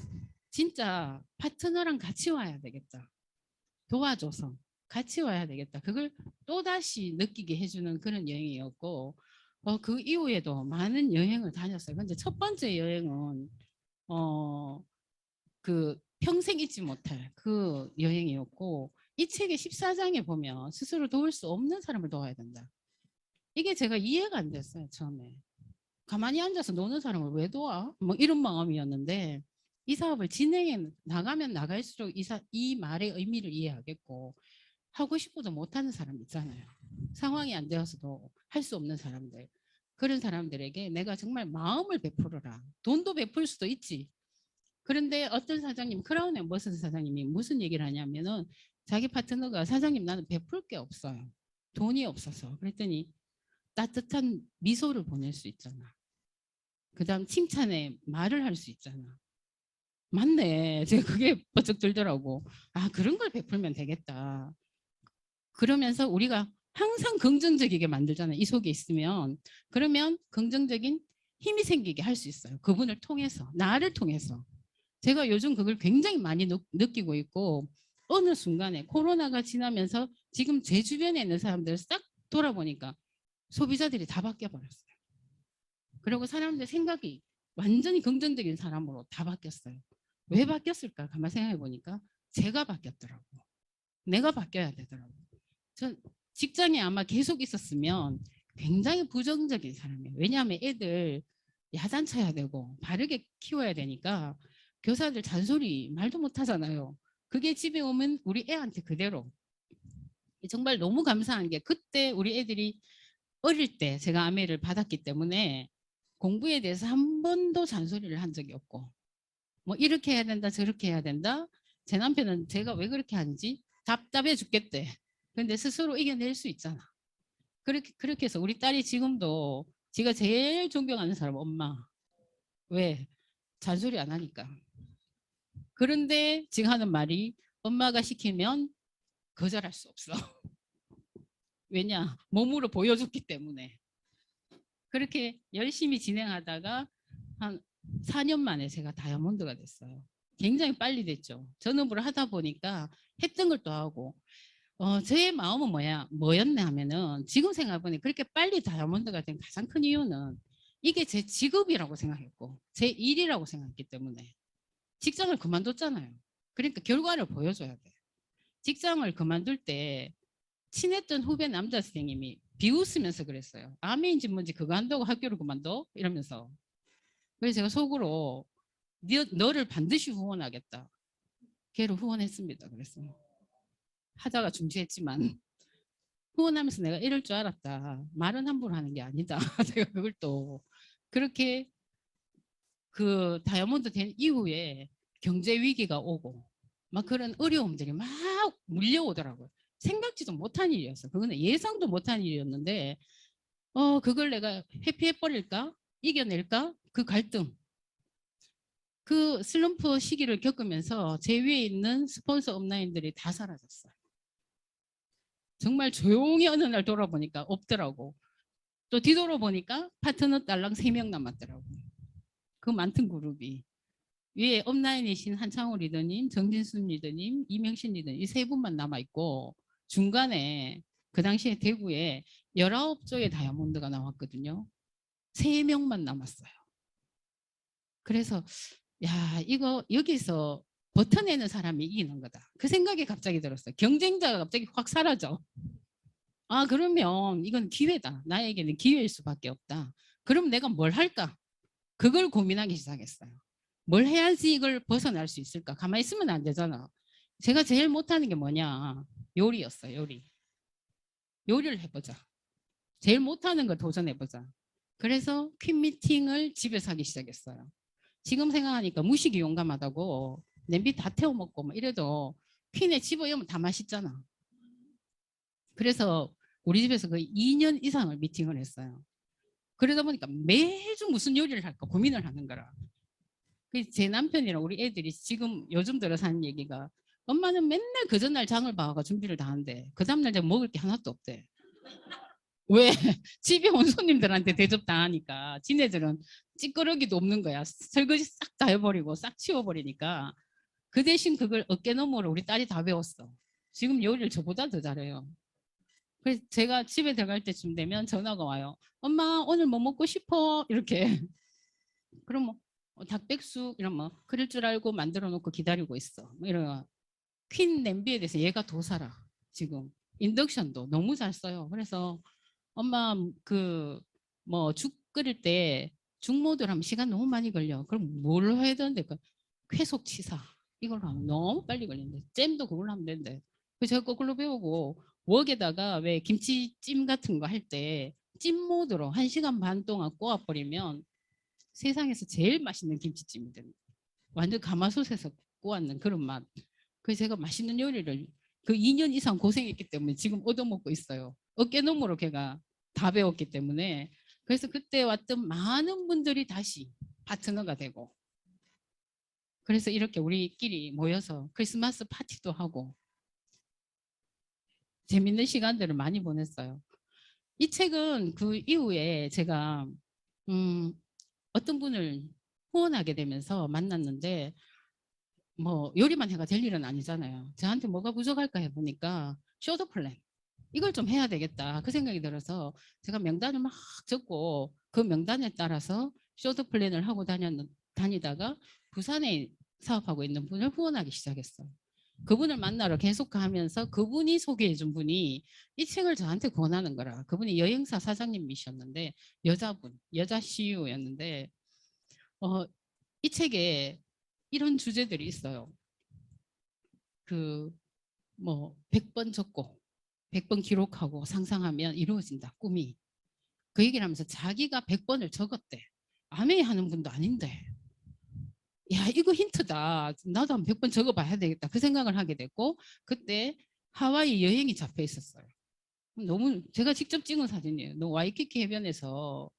Speaker 1: 진짜 파트너랑 같이 와야 되겠다. 도와줘서 같이 와야 되겠다. 그걸 또다시 느끼게 해주는 그런 여행이었고 그 이후에도 많은 여행을 다녔어요. 근데 첫 번째 여행은 그 평생 잊지 못할 그 여행이었고 이 책의 14장에 보면 스스로 도울 수 없는 사람을 도와야 된다. 이게 제가 이해가 안 됐어요. 처음에. 가만히 앉아서 노는 사람을 왜 도와? 뭐 이런 마음이었는데 이 사업을 진행해 나가면 나갈수록 이 말의 의미를 이해하겠고 하고 싶어도 못하는 사람 있잖아요. 상황이 안 되어서도 할 수 없는 사람들. 그런 사람들에게 내가 정말 마음을 베풀어라. 돈도 베풀 수도 있지. 그런데 어떤 사장님, 크라운의 무슨 사장님이 무슨 얘기를 하냐면은 자기 파트너가 사장님 나는 베풀 게 없어요. 돈이 없어서. 그랬더니 따뜻한 미소를 보낼 수 있잖아. 그 다음 칭찬에 말을 할 수 있잖아. 맞네. 제가 그게 버쩍 들더라고. 아, 그런 걸 베풀면 되겠다. 그러면서 우리가 항상 긍정적이게 만들잖아요. 이 속에 있으면. 그러면 긍정적인 힘이 생기게 할 수 있어요. 그분을 통해서, 나를 통해서. 제가 요즘 그걸 굉장히 많이 느끼고 있고 어느 순간에 코로나가 지나면서 지금 제 주변에 있는 사람들을 싹 돌아보니까 소비자들이 다 바뀌어 버렸어요. 그리고 사람들 생각이 완전히 긍정적인 사람으로 다 바뀌었어요. 왜 바뀌었을까? 가만 생각해 보니까 제가 바뀌었더라고. 내가 바뀌어야 되더라고. 전 직장에 아마 계속 있었으면 굉장히 부정적인 사람이에요. 왜냐하면 애들 야단쳐야 되고 바르게 키워야 되니까 교사들 잔소리 말도 못 하잖아요. 그게 집에 오면 우리 애한테 그대로. 정말 너무 감사한 게 그때 우리 애들이 어릴 때 제가 아메를 받았기 때문에 공부에 대해서 한 번도 잔소리를 한 적이 없고 뭐 이렇게 해야 된다 저렇게 해야 된다. 제 남편은 제가 왜 그렇게 하는지 답답해 죽겠대. 근데 스스로 이겨낼 수 있잖아. 그렇게 해서 우리 딸이 지금도 제가 제일 존경하는 사람 엄마. 왜? 잔소리 안 하니까. 그런데 지금 하는 말이 엄마가 시키면 거절할 수 없어. 왜냐? 몸으로 보여줬기 때문에. 그렇게 열심히 진행하다가 한 4년 만에 제가 다이아몬드가 됐어요. 굉장히 빨리 됐죠. 전업을 하다 보니까 했던 걸 또 하고 제 마음은 뭐였냐 하면은 지금 생각해보니 그렇게 빨리 다이아몬드가 된 가장 큰 이유는 이게 제 직업이라고 생각했고 제 일이라고 생각했기 때문에 직장을 그만뒀잖아요. 그러니까 결과를 보여줘야 돼. 직장을 그만둘 때 친했던 후배 남자 선생님이 비웃으면서 그랬어요. 아멘인지 뭔지 그거 한다고 학교를 그만둬? 이러면서. 그래서 제가 속으로 너를 반드시 후원하겠다. 걔를 후원했습니다. 그래서 하다가 중지했지만 후원하면서 내가 이럴 줄 알았다. 말은 함부로 하는 게 아니다. 제가 그걸 또 그렇게 그 다이아몬드 된 이후에 경제 위기가 오고 막 그런 어려움들이 막 물려오더라고요. 생각지도 못한 일이었어. 그거는 예상도 못한 일이었는데 그걸 내가 회피해버릴까? 이겨낼까? 그 갈등. 그 슬럼프 시기를 겪으면서 제 위에 있는 스폰서 업라인들이 다 사라졌어요. 정말 조용히 어느 날 돌아보니까 없더라고. 또 뒤돌아보니까 파트너 딸랑 3명 남았더라고. 그 많던 그룹이. 위에 업라인이신 한창호 리더님, 정진순 리더님, 이명신 리더님 이 세 분만 남아있고 중간에 그 당시에 대구에 19조의 다이아몬드가 나왔거든요. 3명만 남았어요. 그래서 야, 이거 여기서 버텨내는 사람이 이기는 거다. 그 생각이 갑자기 들었어요. 경쟁자가 갑자기 확 사라져. 아, 그러면 이건 기회다. 나에게는 기회일 수밖에 없다. 그럼 내가 뭘 할까? 그걸 고민하기 시작했어요. 뭘 해야지 이걸 벗어날 수 있을까? 가만히 있으면 안 되잖아. 제가 제일 못하는 게 뭐냐? 요리였어요. 요리. 요리를 해보자. 제일 못하는 걸 도전해보자. 그래서 퀸 미팅을 집에서 하기 시작했어요. 지금 생각하니까 무식이 용감하다고 냄비 다 태워 먹고 막 이래도 퀸에 집어넣으면 다 맛있잖아. 그래서 우리 집에서 거의 2년 이상을 미팅을 했어요. 그러다 보니까 매주 무슨 요리를 할까 고민을 하는 거라. 제 남편이랑 우리 애들이 지금 요즘 들어서 하는 얘기가 엄마는 맨날 그 전날 장을 봐가 준비를 다 하는데 그 다음날 제가 먹을 게 하나도 없대. 왜? 집에 온 손님들한테 대접 당하니까 지네들은 찌끄러기도 없는 거야. 설거지 싹 다 해버리고 싹 치워버리니까 그 대신 그걸 어깨너머로 우리 딸이 다 배웠어. 지금 요리를 저보다 더 잘해요. 그래서 제가 집에 들어갈 때쯤 되면 전화가 와요. 엄마 오늘 뭐 먹고 싶어? 이렇게. 그럼 뭐 닭백숙 이런 뭐 그럴 줄 알고 만들어 놓고 기다리고 있어. 뭐 이런 퀸 냄비에 대해서 얘가 더 살아. 지금 인덕션도 너무 잘 써요. 그래서 엄마 그 뭐 죽 끓일 때 죽모들 하면 시간 너무 많이 걸려. 그럼 뭘로 해야 되는데 쾌속치사 이걸로 하면 너무 빨리 걸리는데 잼도 그걸로 하면 되는데 그래서 제가 거꾸로 배우고 웍에다가 왜 김치찜 같은 거 할 때 찜 모드로 1시간 반 동안 꼬아버리면 세상에서 제일 맛있는 김치찜이 됩니다. 완전 가마솥에서 꼬았는 그런 맛. 그래서 제가 맛있는 요리를 그 2년 이상 고생했기 때문에 지금 얻어먹고 있어요. 어깨너머로 걔가 다 배웠기 때문에. 그래서 그때 왔던 많은 분들이 다시 파트너가 되고 그래서 이렇게 우리끼리 모여서 크리스마스 파티도 하고 재밌는 시간들을 많이 보냈어요. 이 책은 그 이후에 제가 어떤 분을 후원하게 되면서 만났는데 뭐 요리만 해가 될 일은 아니잖아요. 저한테 뭐가 부족할까 해보니까 쇼더 플랜 이걸 좀 해야 되겠다 그 생각이 들어서 제가 명단을 막 적고 그 명단에 따라서 쇼더 플랜을 하고 다니다가 부산에 사업하고 있는 분을 후원하기 시작했어요. 그분을 만나러 계속 가면서 그분이 소개해 준 분이 이 책을 저한테 권하는 거라. 그분이 여행사 사장님이셨는데 여자분, 여자 CEO였는데 이 책에 이런 주제들이 있어요. 그 뭐 100번 적고 100번 기록하고 상상하면 이루어진다. 꿈이. 그 얘기를 하면서 자기가 100번을 적었대. 아메이 하는 분도 아닌데. 야, 이거 힌트다. 나도 한 100번 적어봐야 되겠다. 그 생각을 하게 됐고 그때 하와이 여행이 잡혀 있었어요. 너무 제가 직접 찍은 사진이에요. 너 와이키키 해변에서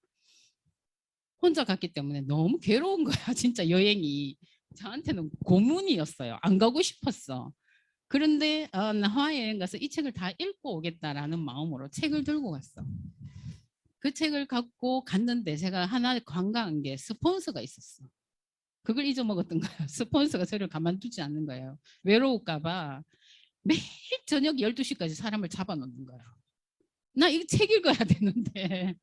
Speaker 1: 혼자 갔기 때문에 너무 괴로운 거야. 진짜 여행이. 저한테는 고문이었어요. 안 가고 싶었어. 그런데 나 하와이 여행 가서 이 책을 다 읽고 오겠다라는 마음으로 책을 들고 갔어. 그 책을 갖고 갔는데 제가 하나 관광한 게 스폰서가 있었어. 그걸 잊어먹었던 거예요. 스폰서가 저를 가만두지 않는 거예요. 외로울까 봐 매일 저녁 12시까지 사람을 잡아놓는 거예요. 나 이거 책 읽어야 되는데.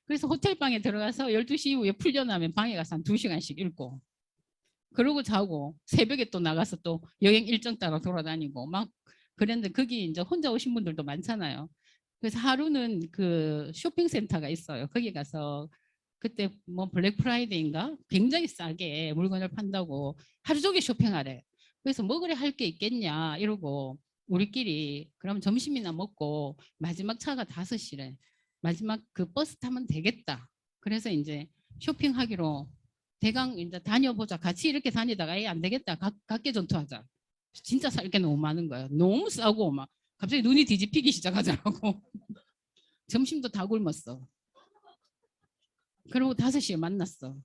Speaker 1: 그래서 호텔방에 들어가서 12시 이후에 풀려나면 방에 가서 한 2시간씩 읽고 그러고 자고 새벽에 또 나가서 또 여행 일정 따라 돌아다니고 막 그랬는데 거기 이제 혼자 오신 분들도 많잖아요. 그래서 하루는 그 쇼핑센터가 있어요. 거기 가서 그때 뭐 블랙 프라이데이인가 굉장히 싸게 물건을 판다고 하루 종일 쇼핑하래. 그래서 뭐 그래 할 게 있겠냐 이러고 우리끼리 그럼 점심이나 먹고 마지막 차가 5시래. 마지막 그 버스 타면 되겠다. 그래서 이제 쇼핑하기로 대강 이제 다녀보자. 같이 이렇게 다니다가 안 되겠다. 각계 전투하자. 진짜 살 게 너무 많은 거예요. 너무 싸고 막 갑자기 눈이 뒤집히기 시작하더라고. 점심도 다 굶었어. 그리고 5시에 만났어.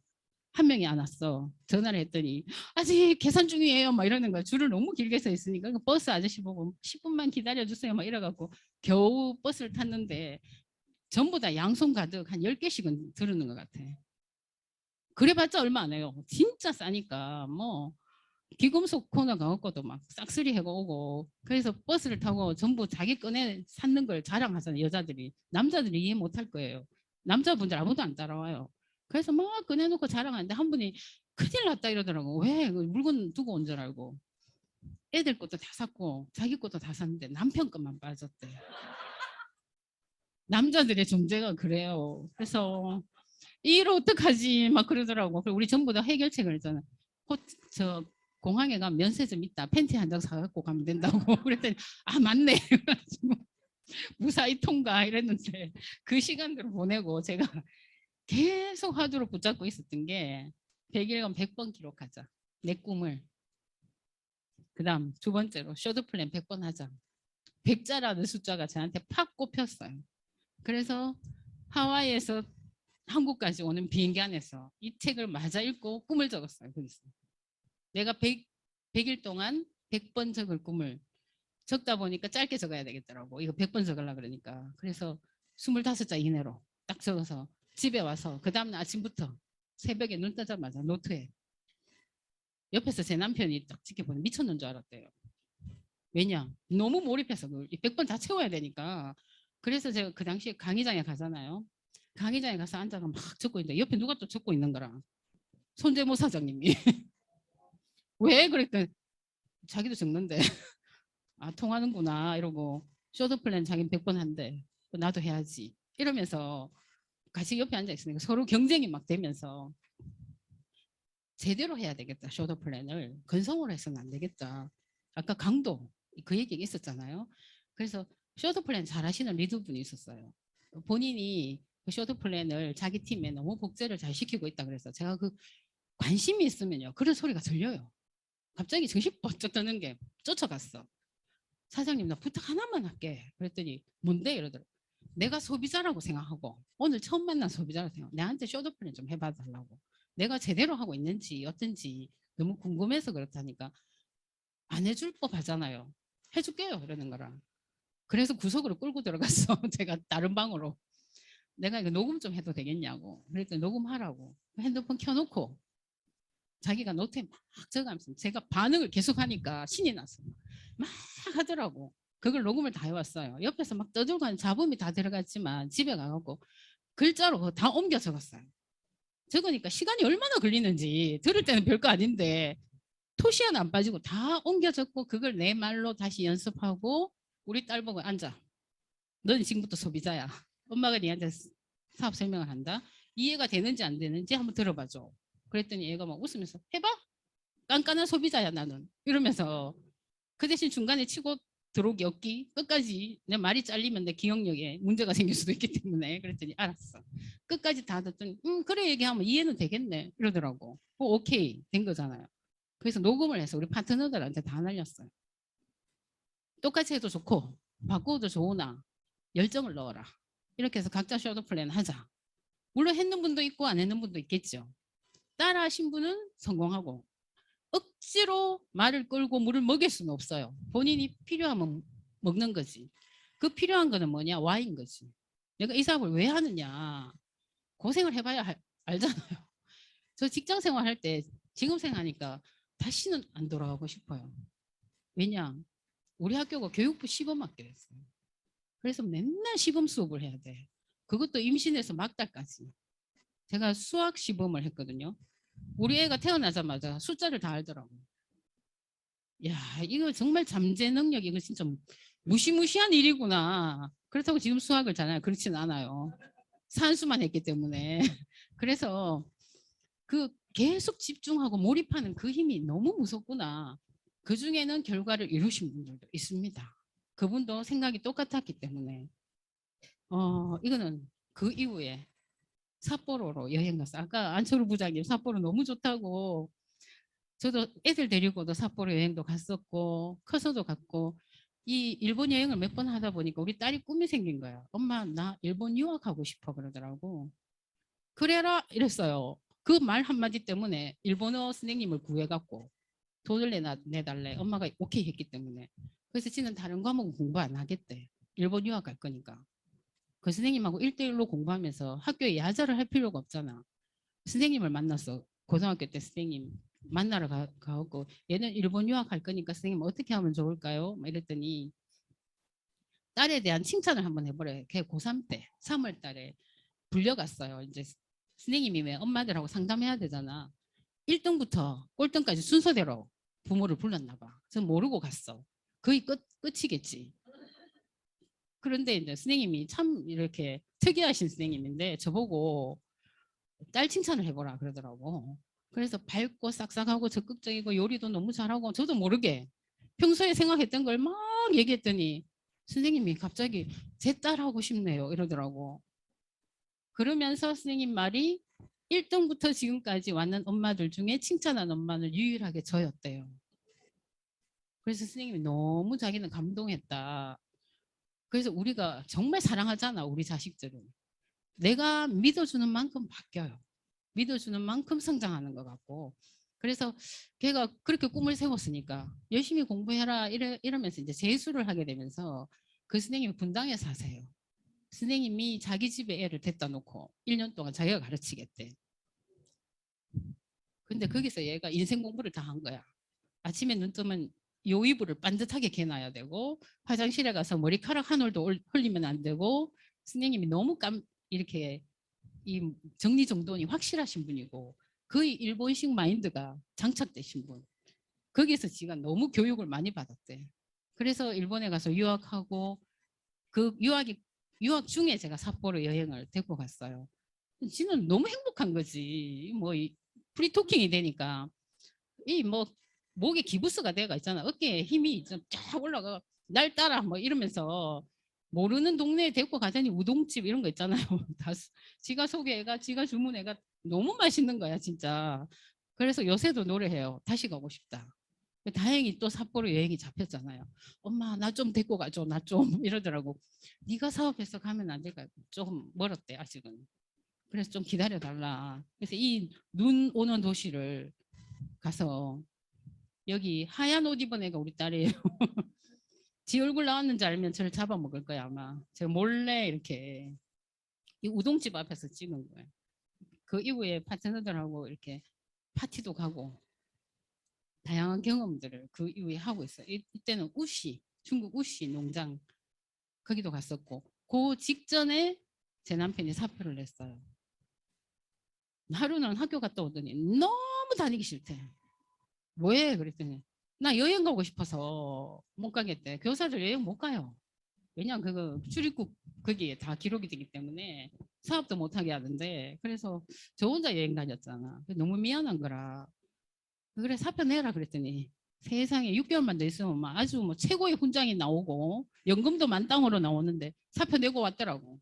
Speaker 1: 한 명이 안 왔어. 전화를 했더니 아직 계산 중이에요. 막 이러는 거야. 줄을 너무 길게 서 있으니까 버스 아저씨 보고 10분만 기다려주세요. 막 이래갖고 겨우 버스를 탔는데 전부 다 양손 가득 한 10개씩은 들었는 것 같아. 그래봤자 얼마 안 해요. 진짜 싸니까 뭐 귀금속 코너 가갖고도 막 싹쓸이 해고 오고 그래서 버스를 타고 전부 자기 꺼내 샀는 걸 자랑하잖아요. 여자들이. 남자들이 이해 못할 거예요. 남자분들 아무도 안 따라와요. 그래서 막 꺼내놓고 자랑하는데 한 분이 큰일 났다 이러더라고. 왜? 물건 두고 온 줄 알고. 애들 것도 다 샀고 자기 것도 다 샀는데 남편 것만 빠졌대. 남자들의 존재가 그래요. 그래서 이를 어떡하지 막 그러더라고. 그리고 우리 전부 다 해결책을 했잖아. 저 공항에 가면 면세점 있다. 팬티 한 장 사갖고 가면 된다고. 그랬더니 아 맞네. 그래가지고 무사히 통과 이랬는데 그 시간들을 보내고 제가 계속 화두로 붙잡고 있었던 게 100일간 100번 기록하자. 내 꿈을. 그 다음 두 번째로 쇼드 플랜 100번 하자. 100자라는 숫자가 저한테 팍 꼽혔어요. 그래서 하와이에서 한국까지 오는 비행기 안에서 이 책을 맞아 읽고 꿈을 적었어요. 거기서. 내가 100일 동안 100번 적을 꿈을 적다 보니까 짧게 적어야 되겠더라고. 이거 100번 적으려고 그러니까. 그래서 25자 이내로 딱 적어서 집에 와서 그 다음날 아침부터 새벽에 눈 뜨자마자 노트에 옆에서 제 남편이 딱 지켜보니 미쳤는 줄 알았대요. 왜냐? 너무 몰입해서 100번 다 채워야 되니까. 그래서 제가 그 당시에 강의장에 가잖아요. 강의장에 가서 앉아서 막 적고 있는데 옆에 누가 또 적고 있는 거라. 손재모 사장님이. 왜? 그랬더니 자기도 적는데 아 통하는구나 이러고 쇼트 플랜 자기는 100번 한대. 나도 해야지. 이러면서 같이 옆에 앉아 있으니까 서로 경쟁이 막 되면서 제대로 해야 되겠다. 쇼트 플랜을 건성으로 해서는 안 되겠다. 아까 강도 그 얘기가 있었잖아요. 그래서 쇼트 플랜 잘 하시는 리더분이 있었어요. 본인이 그 쇼트 플랜을 자기 팀에 너무 복제를 잘 시키고 있다 그래서 제가 그 관심이 있으면요 그런 소리가 들려요. 갑자기 정신 번쩍 드는 게 쫓아갔어. 사장님 나 부탁 하나만 할게. 그랬더니 뭔데 이러더라고. 내가 소비자라고 생각하고 오늘 처음 만난 소비자라고 생각. 내한테 쇼트 플랜 좀 해봐 달라고. 내가 제대로 하고 있는지 어떤지 너무 궁금해서 그렇다니까 안 해줄 법 하잖아요. 해줄게요 이러는 거라. 그래서 구석으로 끌고 들어갔어. 제가 다른 방으로. 내가 이거 녹음 좀 해도 되겠냐고. 그랬더니 녹음하라고. 핸드폰 켜놓고 자기가 노트에 막 적어가면서 제가 반응을 계속 하니까 신이 났어. 막 하더라고. 그걸 녹음을 다 해왔어요. 옆에서 막 떠들고 하는 잡음이 다 들어갔지만 집에 가갖고 글자로 다 옮겨 적었어요. 적으니까 시간이 얼마나 걸리는지 들을 때는 별거 아닌데 토시 하나 안 빠지고 다 옮겨 적고 그걸 내 말로 다시 연습하고 우리 딸 보고 앉아. 너는 지금부터 소비자야. 엄마가 니한테 사업 설명을 한다. 이해가 되는지 안 되는지 한번 들어봐줘. 그랬더니 얘가 막 웃으면서 해봐. 깐깐한 소비자야 나는. 이러면서 그 대신 중간에 치고 들어오기 없기 끝까지 내 말이 잘리면 내 기억력에 문제가 생길 수도 있기 때문에 그랬더니 알았어. 끝까지 다 듣더니 그래 얘기하면 이해는 되겠네 이러더라고. 오케이 된 거잖아요. 그래서 녹음을 해서 우리 파트너들한테 다 날렸어요. 똑같이 해도 좋고 바꾸어도 좋으나 열정을 넣어라. 이렇게 해서 각자 쇼트 플랜 하자. 물론 했는 분도 있고 안 했는 분도 있겠죠. 따라 하신 분은 성공하고 억지로 말을 끌고 물을 먹일 수는 없어요. 본인이 필요하면 먹는 거지. 그 필요한 거는 뭐냐? 와인 거지. 내가 이 사업을 왜 하느냐? 고생을 해봐야 알잖아요. 저 직장 생활할 때 지금 생각하니까 다시는 안 돌아가고 싶어요. 왜냐? 우리 학교가 교육부 시범학교였어요. 그래서 맨날 시범 수업을 해야 돼. 그것도 임신해서 막달까지. 제가 수학 시범을 했거든요. 우리 애가 태어나자마자 숫자를 다 알더라고. 야, 이거 정말 잠재 능력, 이거 진짜 무시무시한 일이구나. 그렇다고 지금 수학을 잘해요. 그렇진 않아요. 산수만 했기 때문에. 그래서 그 계속 집중하고 몰입하는 그 힘이 너무 무섭구나. 그 중에는 결과를 이루신 분들도 있습니다. 그분도 생각이 똑같았기 때문에. 이거는 그 이후에 삿포로로 여행 갔어. 아까 안철우 부장님 삿포로 너무 좋다고. 저도 애들 데리고도 삿포로 여행도 갔었고 커서도 갔고 이 일본 여행을 몇 번 하다 보니까 우리 딸이 꿈이 생긴 거야. 엄마 나 일본 유학하고 싶어 그러더라고. 그래라 이랬어요. 그 말 한마디 때문에 일본어 선생님을 구해갖고 돈을 내달래. 엄마가 오케이 했기 때문에. 그래서 지는 다른 과목은 공부 안 하겠대. 일본 유학 갈 거니까. 그 선생님하고 1대1로 공부하면서 학교에 야자를 할 필요가 없잖아. 선생님을 만났어. 고등학교 때 선생님 만나러 가고 얘는 일본 유학 갈 거니까 선생님 어떻게 하면 좋을까요? 막 이랬더니 딸에 대한 칭찬을 한번 해보래. 걔 고3 때 3월 달에 불려갔어요. 이제 선생님이 왜 엄마들하고 상담해야 되잖아. 1등부터 꼴등까지 순서대로 부모를 불렀나 봐. 전 모르고 갔어. 거의 끝이겠지. 그런데 이제 선생님이 참 이렇게 특이하신 선생님인데 저보고 딸 칭찬을 해보라 그러더라고. 그래서 밝고 싹싹하고 적극적이고 요리도 너무 잘하고 저도 모르게 평소에 생각했던 걸 막 얘기했더니 선생님이 갑자기 제 딸 하고 싶네요 이러더라고. 그러면서 선생님 말이 1등부터 지금까지 왔는 엄마들 중에 칭찬한 엄마는 유일하게 저였대요. 그래서 선생님이 너무 자기는 감동했다. 그래서 우리가 정말 사랑하잖아 우리 자식들은. 내가 믿어주는 만큼 바뀌어요. 믿어주는 만큼 성장하는 것 같고. 그래서 걔가 그렇게 꿈을 세웠으니까 열심히 공부해라 이러면서 이제 재수를 하게 되면서 그 선생님이 분당에 사세요. 선생님이 자기 집에 애를 데려다 놓고 1년 동안 자기가 가르치겠대. 근데 거기서 얘가 인생 공부를 다 한 거야. 아침에 눈 뜨면 요이불을 반듯하게 개놔야 되고 화장실에 가서 머리카락 한 올도 흘리면 안 되고 선생님이 너무 이렇게 이 정리정돈이 확실하신 분이고 거의 일본식 마인드가 장착되신 분. 거기서 지가 너무 교육을 많이 받았대. 그래서 일본에 가서 유학하고 그 유학 중에 제가 삿포로 여행을 데리고 갔어요. 지는 너무 행복한 거지. 뭐 프리토킹이 되니까 이 뭐 목에 기부스가 돼가 있잖아. 어깨에 힘이 쫙 올라가 날 따라 뭐 이러면서 모르는 동네에 데리고 가자니 우동집 이런 거 있잖아요. 다 지가 소개해가 지가 주문해가 너무 맛있는 거야 진짜. 그래서 요새도 노래해요. 다시 가고 싶다. 다행히 또 삿포로 여행이 잡혔잖아요. 엄마 나 좀 데리고 가줘 나 좀 이러더라고. 네가 사업해서 가면 안 될까? 조금 멀었대 아직은. 그래서 좀 기다려 달라. 그래서 이 눈 오는 도시를 가서 여기 하얀 옷 입은 애가 우리 딸이에요. 지 얼굴 나왔는지 알면 저를 잡아먹을 거야 아마. 제가 몰래 이렇게 이 우동집 앞에서 찍은 거예요. 그 이후에 파트너들하고 이렇게 파티도 가고 다양한 경험들을 그 이후에 하고 있어요. 이때는 우시, 중국 우시 농장 거기도 갔었고 그 직전에 제 남편이 사표를 냈어요. 하루는 학교 갔다 오더니 너무 다니기 싫대. 뭐해? 그랬더니 나 여행 가고 싶어서 못 가겠대. 교사들 여행 못 가요. 왜냐면 그거 출입국 거기에 다 기록이 되기 때문에 사업도 못하게 하던데 그래서 저 혼자 여행 다녔잖아. 너무 미안한 거라. 그래 사표 내라 그랬더니 세상에 6개월만 더 있으면 막 아주 뭐 최고의 훈장이 나오고 연금도 만땅으로 나오는데 사표 내고 왔더라고.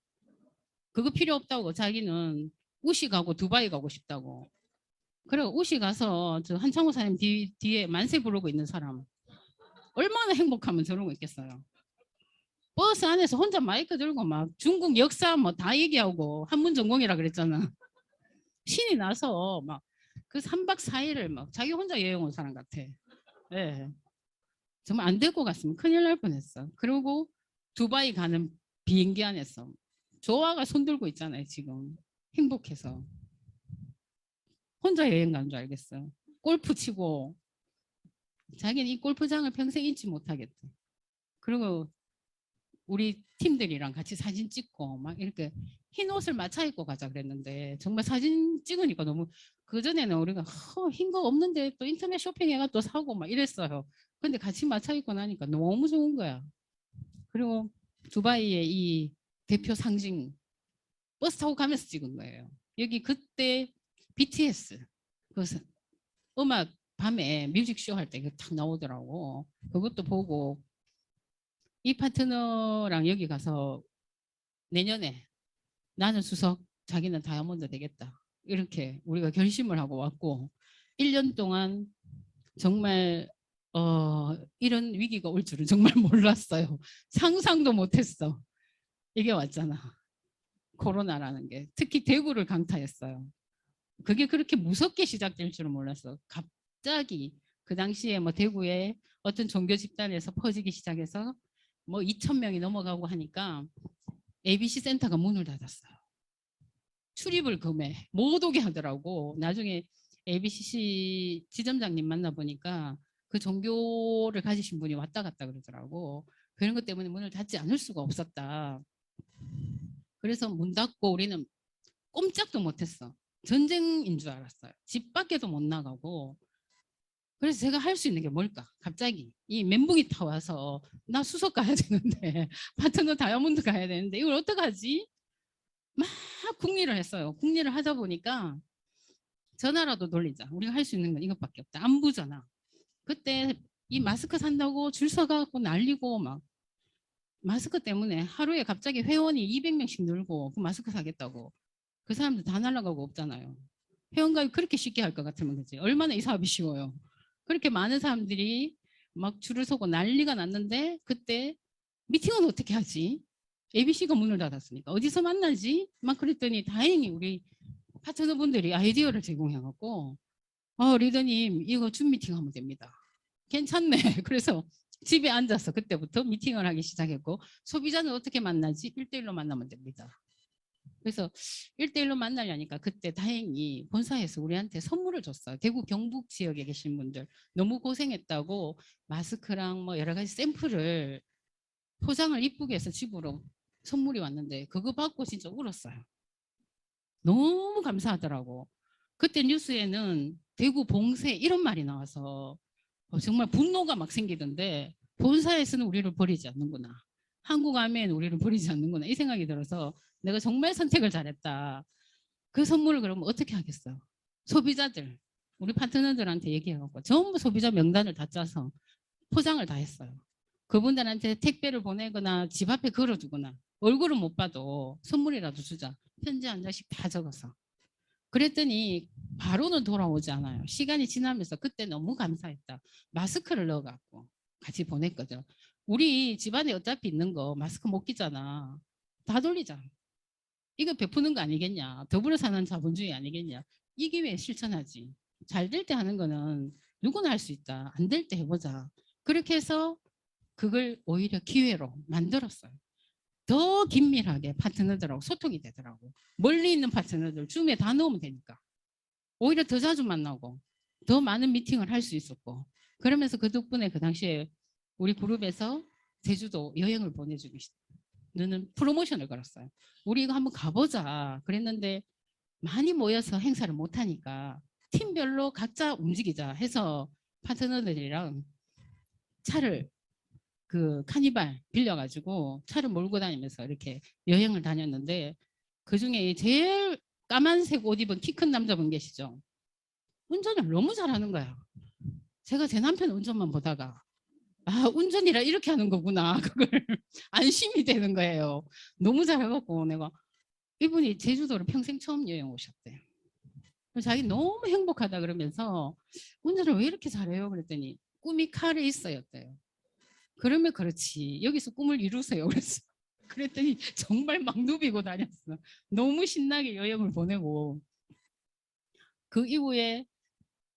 Speaker 1: 그거 필요 없다고 자기는 우시 가고 두바이 가고 싶다고. 그래 우시 가서 저 한창호 사장님 뒤에 만세 부르고 있는 사람 얼마나 행복하면 저런 거 있겠어요. 버스 안에서 혼자 마이크 들고 막 중국 역사 뭐 다 얘기하고 한문 전공이라 그랬잖아. 신이 나서 막 그 3박 4일을 막 자기 혼자 여행 온 사람 같아. 네. 정말 안 데리고 갔으면 큰일 날 뻔했어. 그리고 두바이 가는 비행기 안에서 조아가 손 들고 있잖아요 지금. 행복해서. 혼자 여행 간 줄 알겠어. 골프 치고 자기는 이 골프장을 평생 잊지 못하겠대. 그리고 우리 팀들이랑 같이 사진 찍고 막 이렇게 흰 옷을 맞춰 입고 가자 그랬는데 정말 사진 찍으니까 너무 그전에는 우리가 흰 거 없는데 또 인터넷 쇼핑해가 또 사고 막 이랬어요. 근데 같이 맞춰 입고 나니까 너무 좋은 거야. 그리고 두바이의 이 대표 상징 버스 타고 가면서 찍은 거예요. 여기 그때 BTS 그 음악 밤에 뮤직쇼 할 때 딱 나오더라고. 그것도 보고 이 파트너랑 여기 가서 내년에 나는 수석, 자기는 다이아몬드 되겠다. 이렇게 우리가 결심을 하고 왔고 1년 동안 정말 이런 위기가 올 줄은 정말 몰랐어요. 상상도 못했어. 이게 왔잖아. 코로나라는 게. 특히 대구를 강타했어요. 그게 그렇게 무섭게 시작될 줄은 몰랐어. 갑자기 그 당시에 뭐 대구에 어떤 종교 집단에서 퍼지기 시작해서 뭐 2,000명이 넘어가고 하니까 ABC 센터가 문을 닫았어요. 출입을 금해 못 오게 하더라고. 나중에 ABC 지점장님 만나보니까 그 종교를 가지신 분이 왔다 갔다 그러더라고. 그런 것 때문에 문을 닫지 않을 수가 없었다. 그래서 문 닫고 우리는 꼼짝도 못했어. 전쟁인 줄 알았어요. 집 밖에도 못 나가고. 그래서 제가 할 수 있는 게 뭘까? 갑자기 이 멘붕이 타 와서 나 수석 가야 되는데 파트너 다이아몬드 가야 되는데 이걸 어떡하지? 막 궁리를 했어요. 궁리를 하다 보니까 전화라도 돌리자. 우리가 할 수 있는 건 이것밖에 없다. 안부 전화. 그때 이 마스크 산다고 줄 서가고 난리고 막 마스크 때문에 하루에 갑자기 회원이 200명씩 늘고 그 마스크 사겠다고 그 사람들 다 날아가고 없잖아요. 회원가입 그렇게 쉽게 할 것 같으면 그지 얼마나 이 사업이 쉬워요. 그렇게 많은 사람들이 막 줄을 서고 난리가 났는데 그때 미팅은 어떻게 하지? ABC가 문을 닫았으니까 어디서 만나지? 막 그랬더니 다행히 우리 파트너분들이 아이디어를 제공해갖고 리더님 이거 줌 미팅 하면 됩니다. 괜찮네. 그래서 집에 앉아서 그때부터 미팅을 하기 시작했고 소비자는 어떻게 만나지? 1대1로 만나면 됩니다. 그래서 1대1로 만나려니까 그때 다행히 본사에서 우리한테 선물을 줬어요. 대구 경북 지역에 계신 분들 너무 고생했다고 마스크랑 뭐 여러 가지 샘플을 포장을 이쁘게 해서 집으로 선물이 왔는데 그거 받고 진짜 울었어요. 너무 감사하더라고. 그때 뉴스에는 대구 봉쇄 이런 말이 나와서 정말 분노가 막 생기던데 본사에서는 우리를 버리지 않는구나. 한국 아메는 우리를 버리지 않는구나. 이 생각이 들어서 내가 정말 선택을 잘했다. 그 선물을 그러면 어떻게 하겠어요? 소비자들, 우리 파트너들한테 얘기해갖고 전부 소비자 명단을 다 짜서 포장을 다 했어요. 그분들한테 택배를 보내거나 집 앞에 걸어두거나 얼굴은 못 봐도 선물이라도 주자. 편지 한 장씩 다 적어서. 그랬더니 바로는 돌아오지 않아요. 시간이 지나면서 그때 너무 감사했다. 마스크를 넣어갖고 같이 보냈거든. 우리 집안에 어차피 있는 거 마스크 못 끼잖아. 다 돌리자. 이거 베푸는 거 아니겠냐. 더불어 사는 자본주의 아니겠냐. 이 기회에 실천하지. 잘 될 때 하는 거는 누구나 할 수 있다. 안 될 때 해보자. 그렇게 해서 그걸 오히려 기회로 만들었어요. 더 긴밀하게 파트너들하고 소통이 되더라고. 멀리 있는 파트너들 줌에 다 넣으면 되니까. 오히려 더 자주 만나고 더 많은 미팅을 할 수 있었고 그러면서 그 덕분에 그 당시에 우리 그룹에서 제주도 여행을 보내주는 프로모션을 걸었어요. 우리 이거 한번 가보자 그랬는데 많이 모여서 행사를 못하니까 팀별로 각자 움직이자 해서 파트너들이랑 차를 그 카니발 빌려가지고 차를 몰고 다니면서 이렇게 여행을 다녔는데 그중에 제일 까만색 옷 입은 키 큰 남자분 계시죠. 운전을 너무 잘하는 거야. 제가 제 남편 운전만 보다가 운전이라 이렇게 하는 거구나. 그걸 안심이 되는 거예요. 너무 잘해갖고 내가 이분이 제주도를 평생 처음 여행 오셨대요. 자기 너무 행복하다 그러면서 운전을 왜 이렇게 잘해요? 그랬더니 꿈이 카레 있어였대요. 그러면 그렇지. 여기서 꿈을 이루세요. 그랬어. 그랬더니 정말 막 누비고 다녔어. 너무 신나게 여행을 보내고 그 이후에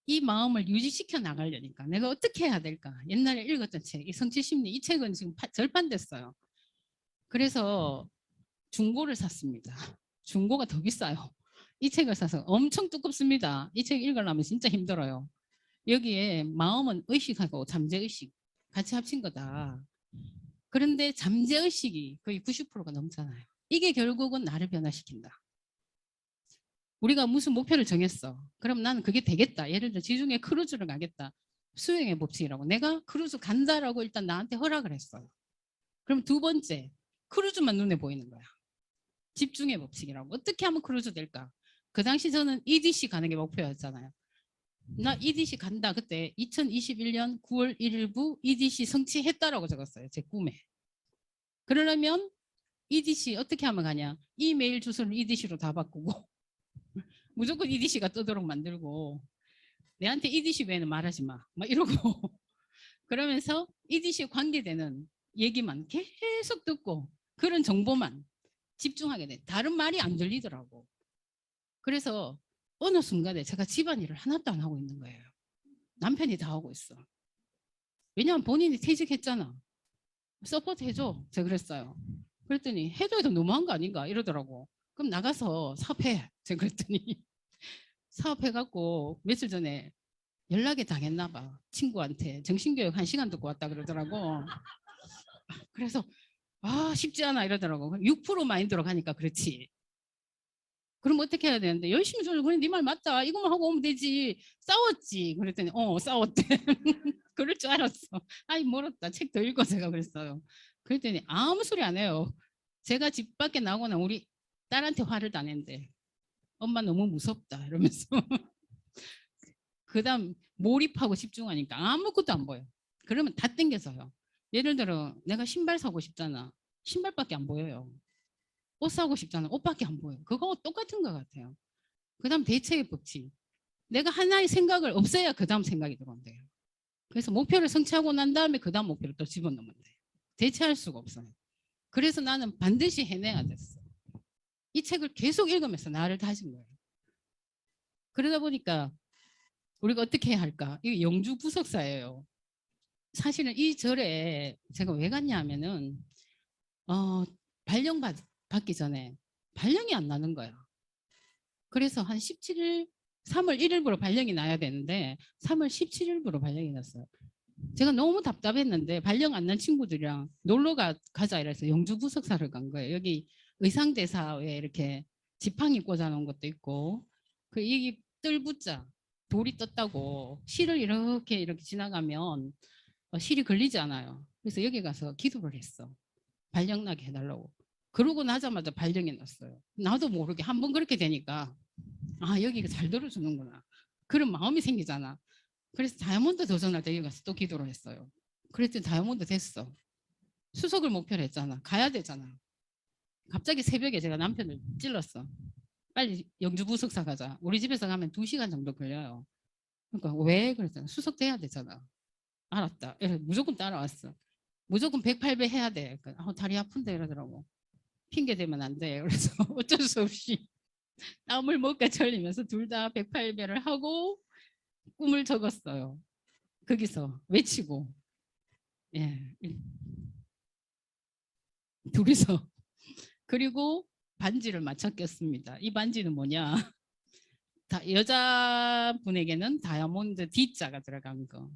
Speaker 1: 이 마음을 유지시켜 나가려니까 내가 어떻게 해야 될까? 옛날에 읽었던 책, 이 성취심리 이 책은 지금 절판됐어요. 그래서 중고를 샀습니다. 중고가 더 비싸요. 이 책을 사서 엄청 두껍습니다. 이 책 읽으려면 진짜 힘들어요. 여기에 마음은 의식하고 잠재의식 같이 합친 거다. 그런데 잠재의식이 거의 90%가 넘잖아요. 이게 결국은 나를 변화시킨다. 우리가 무슨 목표를 정했어. 그럼 나는 그게 되겠다. 예를 들어 지중해 크루즈를 가겠다. 수행의 법칙이라고. 내가 크루즈 간다라고 일단 나한테 허락을 했어요. 그럼 두 번째, 크루즈만 눈에 보이는 거야. 집중의 법칙이라고. 어떻게 하면 크루즈 될까? 그 당시 저는 EDC 가는 게 목표였잖아요. 나 EDC 간다. 그때 2021년 9월 1일부 EDC 성취했다라고 적었어요. 제 꿈에. 그러려면 EDC 어떻게 하면 가냐? 이메일 주소를 EDC로 다 바꾸고 무조건 EDC가 뜨도록 만들고 내한테 EDC 외에는 말하지 마. 막 이러고 그러면서 EDC에 관계되는 얘기만 계속 듣고 그런 정보만 집중하게 돼. 다른 말이 안 들리더라고. 그래서 어느 순간에 제가 집안일을 하나도 안 하고 있는 거예요. 남편이 다 하고 있어. 왜냐하면 본인이 퇴직했잖아. 서포트 해줘. 제가 그랬어요. 그랬더니 해도 너무한 거 아닌가 이러더라고. 그럼 나가서 사업해. 제가 그랬더니 사업해갖고 며칠 전에 연락이 당했나 봐. 친구한테 정신교육 1시간 듣고 왔다 그러더라고. 그래서 쉽지 않아 이러더라고. 6% 마인드로 가니까 그렇지. 그럼 어떻게 해야 되는데 열심히 저는 그래 네 말 맞다 이거만 하고 오면 되지 싸웠지 그랬더니 싸웠대 그럴 줄 알았어 아이 멀었다 책 더 읽어 제가 그랬어요 그랬더니 아무 소리 안 해요 제가 집 밖에 나오거나 우리 딸한테 화를 다 낸대 엄마 너무 무섭다 이러면서 그다음 몰입하고 집중하니까 아무것도 안 보여 그러면 다 땡겨서요 예를 들어 내가 신발 사고 싶잖아 신발밖에 안 보여요 옷 사고 싶잖아 옷밖에 안 보여 그거 똑같은 것 같아요 그다음 대체의 법칙 내가 하나의 생각을 없애야 그다음 생각이 들어온대요 그래서 목표를 성취하고 난 다음에 그다음 목표를 또 집어넣으면 돼요 대체할 수가 없어요 그래서 나는 반드시 해내야 됐어 이 책을 계속 읽으면서 나를 다진 거예요 그러다 보니까 우리가 어떻게 해야 할까 이게 영주 부석사예요 사실은 이 절에 제가 왜 갔냐 하면은 발령 받기 전에 발령이 안 나는 거야 그래서 한 17일 3월 1일부로 발령이 나야 되는데 3월 17일부로 발령이 났어요 제가 너무 답답했는데 발령 안 난 친구들이랑 놀러 가자 이래서 영주 부석사를 간 거예요 여기 의상대사에 이렇게 지팡이 꽂아놓은 것도 있고 그 이게 뜰붙자 돌이 떴다고 실을 이렇게 지나가면 실이 걸리지 않아요 그래서 여기 가서 기도를 했어 발령 나게 해달라고 그러고 나자마자 발령이 났어요 나도 모르게 한번 그렇게 되니까 아 여기가 잘 들어주는구나 그런 마음이 생기잖아 그래서 다이아몬드 도전할 때 여기 가서 또 기도를 했어요 그랬더니 다이아몬드 됐어 수석을 목표로 했잖아 가야 되잖아 갑자기 새벽에 제가 남편을 찔렀어 빨리 영주 부석사 가자 우리 집에서 가면 2시간 정도 걸려요 그러니까 왜 그랬잖아 수석 돼야 되잖아 알았다 무조건 따라왔어 무조건 108배 해야 돼 그러니까, 다리 아픈데 이러더라고 핑계 대면 안 돼 그래서 어쩔 수 없이 땀을 먹게 흘리면서 둘 다 108배를 하고 꿈을 적었어요 거기서 외치고 예 둘이서 그리고 반지를 맞춰 꼈습니다 이 반지는 뭐냐 여자분에게는 다이아몬드 D자가 들어간 거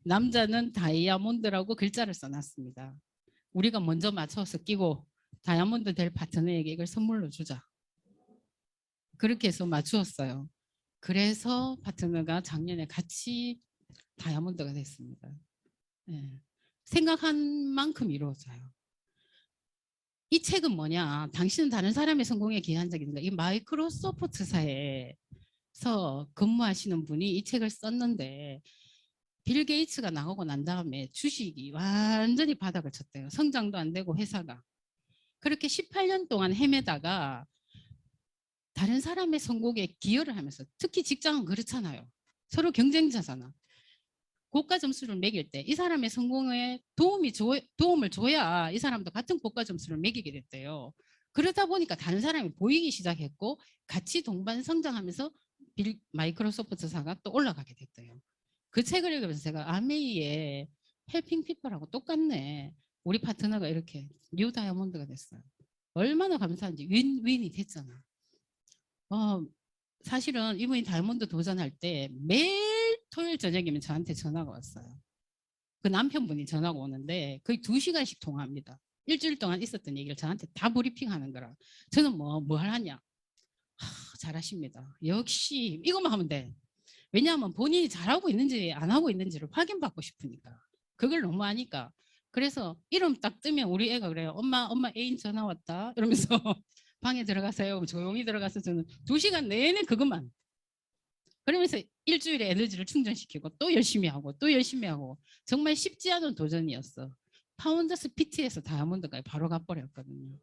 Speaker 1: 남자는 다이아몬드라고 글자를 써놨습니다 우리가 먼저 맞춰서 끼고 다이아몬드 될 파트너에게 이걸 선물로 주자 그렇게 해서 맞추었어요 그래서 파트너가 작년에 같이 다이아몬드가 됐습니다 네. 생각한 만큼 이루어져요 이 책은 뭐냐 당신은 다른 사람의 성공에 기여한 적이 있는가 이 마이크로소프트사에서 근무하시는 분이 이 책을 썼는데 빌 게이츠가 나가고 난 다음에 주식이 완전히 바닥을 쳤대요 성장도 안 되고 회사가 그렇게 18년 동안 헤매다가 다른 사람의 성공에 기여를 하면서 특히 직장은 그렇잖아요 서로 경쟁자잖아 고가 점수를 매길 때 이 사람의 성공에 도움을 줘야 이 사람도 같은 고가 점수를 매기게 됐대요. 그러다 보니까 다른 사람이 보이기 시작했고 같이 동반 성장하면서 마이크로소프트사가 또 올라가게 됐대요. 그 책을 읽으면서 제가 아메이의 헬핑 피플하고 똑같네. 우리 파트너가 이렇게 뉴 다이아몬드가 됐어요. 얼마나 감사한지 윈윈이 됐잖아. 사실은 이분이 다이아몬드 도전할 때 매일 토요일 저녁이면 저한테 전화가 왔어요. 그 남편분이 전화가 오는데 거의 2시간씩 통화합니다. 일주일 동안 있었던 얘기를 저한테 다 브리핑하는 거라. 저는 뭐 하냐? 잘하십니다. 역시 이것만 하면 돼. 왜냐하면 본인이 잘하고 있는지 안 하고 있는지를 확인받고 싶으니까. 그걸 너무 하니까. 그래서 이름 딱 뜨면 우리 애가 그래요. 엄마 애인 전화 왔다. 이러면서 방에 들어가세요. 조용히 들어가서 저는 2시간 내내 그것만. 그러면서 일주일에 에너지를 충전시키고 또 열심히 하고 또 열심히 하고 정말 쉽지 않은 도전이었어. 파운더스 PT에서 다이아몬드까지 바로 가버렸거든요.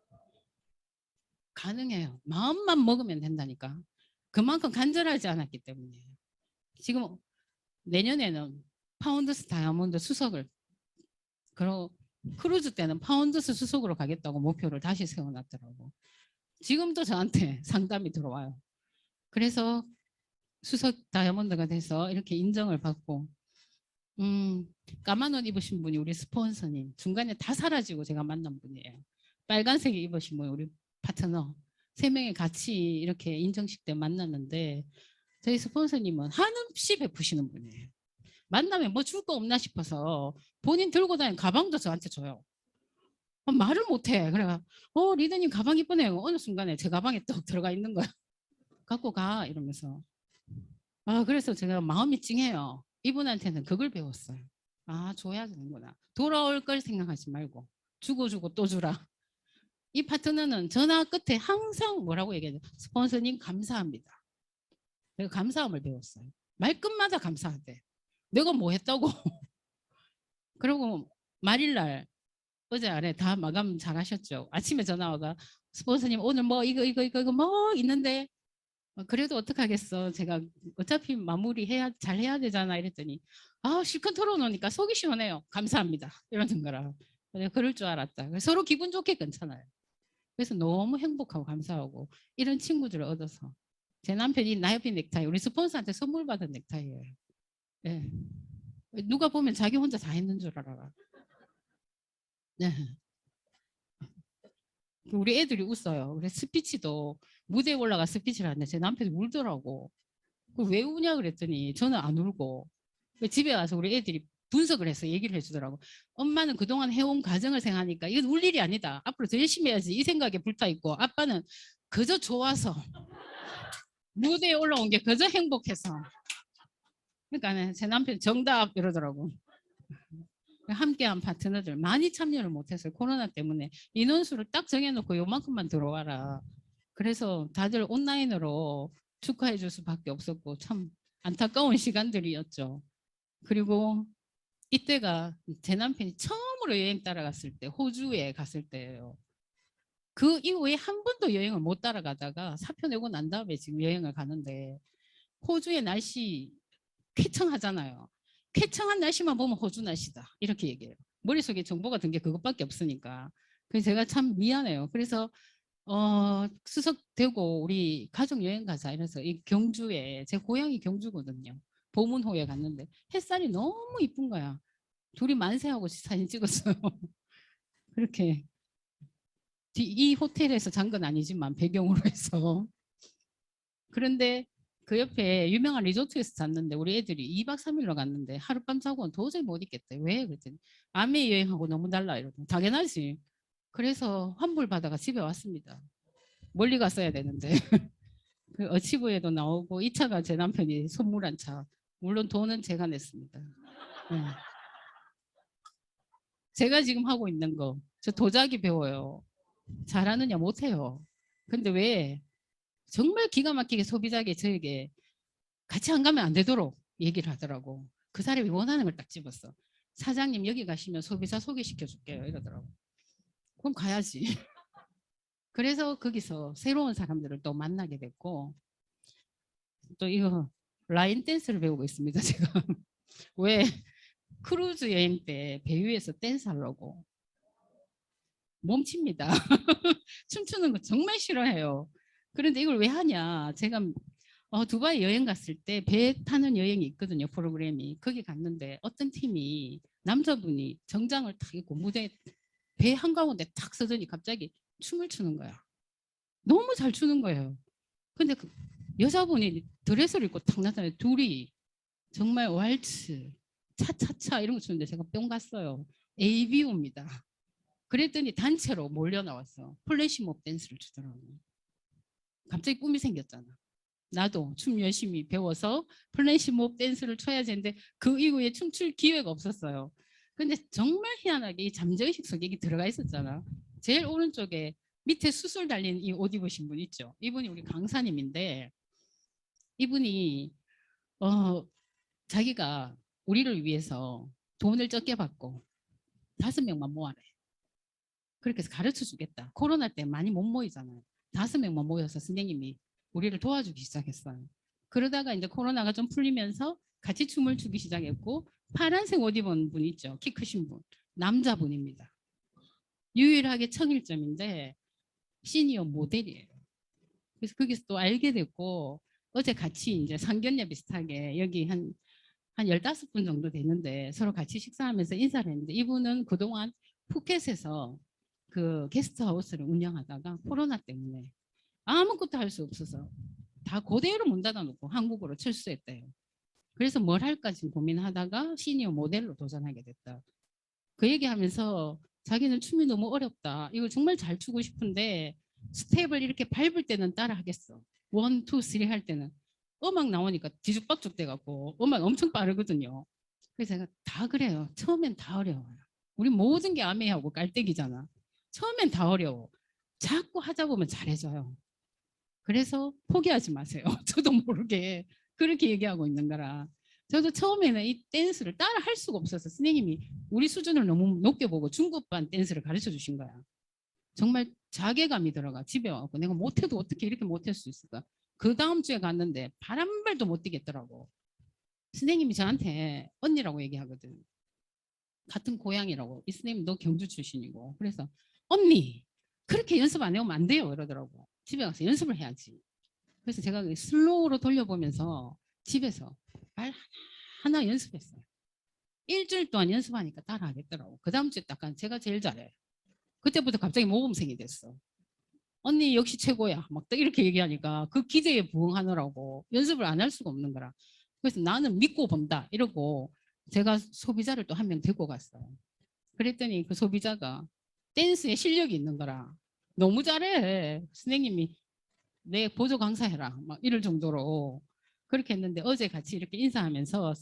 Speaker 1: 가능해요. 마음만 먹으면 된다니까. 그만큼 간절하지 않았기 때문에. 지금 내년에는 파운더스 다이아몬드 수석을 그리고 크루즈 때는 파운더스 수석으로 가겠다고 목표를 다시 세워놨더라고. 지금도 저한테 상담이 들어와요. 그래서 수석 다이아몬드가 돼서 이렇게 인정을 받고 까만 옷 입으신 분이 우리 스폰서님 중간에 다 사라지고 제가 만난 분이에요. 빨간색 입으신 분이 우리 파트너 3명이 같이 이렇게 인정식 때 만났는데 저희 스폰서님은 한없이 베푸시는 분이에요. 만나면 뭐 줄 거 없나 싶어서 본인 들고 다니는 가방도 저한테 줘요. 말을 못해. 그래가 리더님 가방 이쁘네요. 어느 순간에 제 가방에 또 들어가 있는 거야. 갖고 가 이러면서. 아, 그래서 제가 마음이 찡해요. 이분한테는 그걸 배웠어요. 아, 줘야 되는구나. 돌아올 걸 생각하지 말고 주고 또 주라. 이 파트너는 전화 끝에 항상 뭐라고 얘기하죠? 스폰서님 감사합니다. 내가 감사함을 배웠어요. 말끝마다 감사하대. 내가 뭐 했다고. 그리고 말일날 어제 아래 다 마감 잘 하셨죠? 아침에 전화 와가 스폰서님 오늘 뭐 이거 뭐 있는데 그래도 어떡하겠어. 제가 어차피 마무리 잘 해야 되잖아 이랬더니 아 실컷 털어놓으니까 속이 시원해요. 감사합니다. 이러는 거라. 내가 그럴 줄 알았다. 서로 기분 좋게 괜찮아요. 그래서 너무 행복하고 감사하고 이런 친구들을 얻어서 제 남편이 나이비 넥타이 우리 스폰서한테 선물 받은 넥타이예요. 네. 누가 보면 자기 혼자 다 했는 줄 알아. 네. 우리 애들이 웃어요. 그래 스피치도 무대에 올라가 스피치를 하는데 제 남편이 울더라고. 왜 우냐 그랬더니 저는 안 울고 집에 와서 우리 애들이 분석을 해서 얘기를 해주더라고. 엄마는 그동안 해온 과정을 생각하니까 이건 울 일이 아니다. 앞으로 더 열심히 해야지 이 생각에 불타있고 아빠는 그저 좋아서 무대에 올라온 게 그저 행복해서. 그러니까 제 남편 정답 이러더라고. 함께한 파트너들 많이 참여를 못했어요. 코로나 때문에 인원수를 딱 정해놓고 요만큼만 들어와라. 그래서 다들 온라인으로 축하해 줄 수밖에 없었고 참 안타까운 시간들이었죠. 그리고 이때가 제 남편이 처음으로 여행 따라갔을 때 호주에 갔을 때예요. 그 이후에 한 번도 여행을 못 따라가다가 사표 내고 난 다음에 지금 여행을 가는데 호주의 날씨 쾌청하잖아요. 쾌청한 날씨만 보면 호주 날씨다 이렇게 얘기해요. 머릿속에 정보가 든 게 그것밖에 없으니까. 그래서 제가 참 미안해요. 그래서 수석 되고 우리 가족 여행 가자 이래서 이 경주에 제 고향이 경주거든요. 보문호에 갔는데 햇살이 너무 이쁜 거야. 둘이 만세하고 사진 찍었어요. 그렇게 이 호텔에서 잔 건 아니지만 배경으로 해서. 그런데 그 옆에 유명한 리조트에서 잤는데 우리 애들이 2박 3일로 갔는데 하룻밤 자고는 도저히 못 있겠대. 왜? 그랬더니 아메 여행하고 너무 달라 이러고. 당연하지. 그래서 환불받아가 집에 왔습니다. 멀리 갔어야 되는데. 그 어치브에도 나오고 이 차가 제 남편이 선물한 차. 물론 돈은 제가 냈습니다. 네. 제가 지금 하고 있는 거. 저 도자기 배워요. 잘하느냐 못해요. 근데 왜 정말 기가 막히게 소비자에게 저에게 같이 안 가면 안 되도록 얘기를 하더라고. 그 사람이 원하는 걸 딱 집었어. 사장님 여기 가시면 소비자 소개시켜 줄게요. 이러더라고. 그럼 가야지. 그래서 거기서 새로운 사람들을 또 만나게 됐고 또 이거 라인 댄스를 배우고 있습니다. 제가. 왜 크루즈 여행 때 배 위에서 댄스 하려고 몸칩니다. 춤추는 거 정말 싫어해요. 그런데 이걸 왜 하냐. 제가 두바이 여행 갔을 때 배 타는 여행이 있거든요. 프로그램이. 거기 갔는데 어떤 팀이 남자분이 정장을 딱 입고 무대에 배 한가운데 딱 서더니 갑자기 춤을 추는 거야. 너무 잘 추는 거예요. 근데 그 여자분이 드레스를 입고 탁 나타나요. 둘이 정말 왈츠, 차차차 이런 거 추는데 제가 뿅 갔어요. ABO입니다. 그랬더니 단체로 몰려 나왔어. 플래시몹 댄스를 추더라고요. 갑자기 꿈이 생겼잖아. 나도 춤 열심히 배워서 플래시몹 댄스를 춰야 되는데 그 이후에 춤출 기회가 없었어요. 근데 정말 희한하게 이 잠재의식 속에 이게 들어가 있었잖아. 제일 오른쪽에 밑에 수술 달린 이 옷 입으신 분 있죠. 이분이 우리 강사님인데 이분이 자기가 우리를 위해서 돈을 적게 받고 5명만 모아래. 그렇게 해서 가르쳐 주겠다. 코로나 때 많이 못 모이잖아요. 5명만 모여서 선생님이 우리를 도와주기 시작했어요. 그러다가 이제 코로나가 좀 풀리면서 같이 춤을 추기 시작했고 파란색 옷 입은 분 있죠. 키 크신 분. 남자분입니다. 유일하게 청일점인데 시니어 모델이에요. 그래서 거기서 또 알게 됐고 어제 같이 이제 상견례 비슷하게 여기 한 15분 정도 되는데 서로 같이 식사하면서 인사를 했는데 이분은 그동안 푸켓에서 그 게스트하우스를 운영하다가 코로나 때문에 아무것도 할 수 없어서 다 그대로 문 닫아놓고 한국으로 철수했대요. 그래서 뭘 할까 지금 고민하다가 시니어 모델로 도전하게 됐다. 그 얘기하면서 자기는 춤이 너무 어렵다. 이걸 정말 잘 추고 싶은데 스텝을 이렇게 밟을 때는 따라 하겠어. 원, 투, 쓰리 할 때는 음악 나오니까 뒤죽박죽 돼갖고 음악 엄청 빠르거든요. 그래서 제가 다 그래요. 처음엔 다 어려워요. 우리 모든 게 아메하고 깔때기잖아. 처음엔 다 어려워. 자꾸 하다 보면 잘해져요. 그래서 포기하지 마세요. 저도 모르게 그렇게 얘기하고 있는 거라. 저도 처음에는 이 댄스를 따라 할 수가 없어서 선생님이 우리 수준을 너무 높게 보고 중급반 댄스를 가르쳐 주신 거야. 정말 자괴감이 들어가. 집에 와서 내가 못해도 어떻게 이렇게 못할 수 있을까. 그 다음 주에 갔는데 바람발도 못 뛰겠더라고. 선생님이 저한테 언니라고 얘기하거든. 같은 고향이라고. 이 선생님도 경주 출신이고. 그래서 언니 그렇게 연습 안 해오면 안 돼요 이러더라고. 집에 가서 연습을 해야지. 그래서 제가 슬로우로 돌려보면서 집에서 말 하나 연습했어요. 일주일 동안 연습하니까 따라하겠더라고. 그 다음 주에 딱 제가 제일 잘해. 그때부터 갑자기 모범생이 됐어. 언니 역시 최고야. 막 이렇게 얘기하니까 그 기대에 부응하느라고 연습을 안 할 수가 없는 거라. 그래서 나는 믿고 본다 이러고 제가 소비자를 또 한 명 데리고 갔어요. 그랬더니 그 소비자가 댄스에 실력이 있는 거라 너무 잘해. 선생님이 내 보조 강사해라. 막 이럴 정도로 그렇게 했는데 어제 같이 이렇게 인사하면서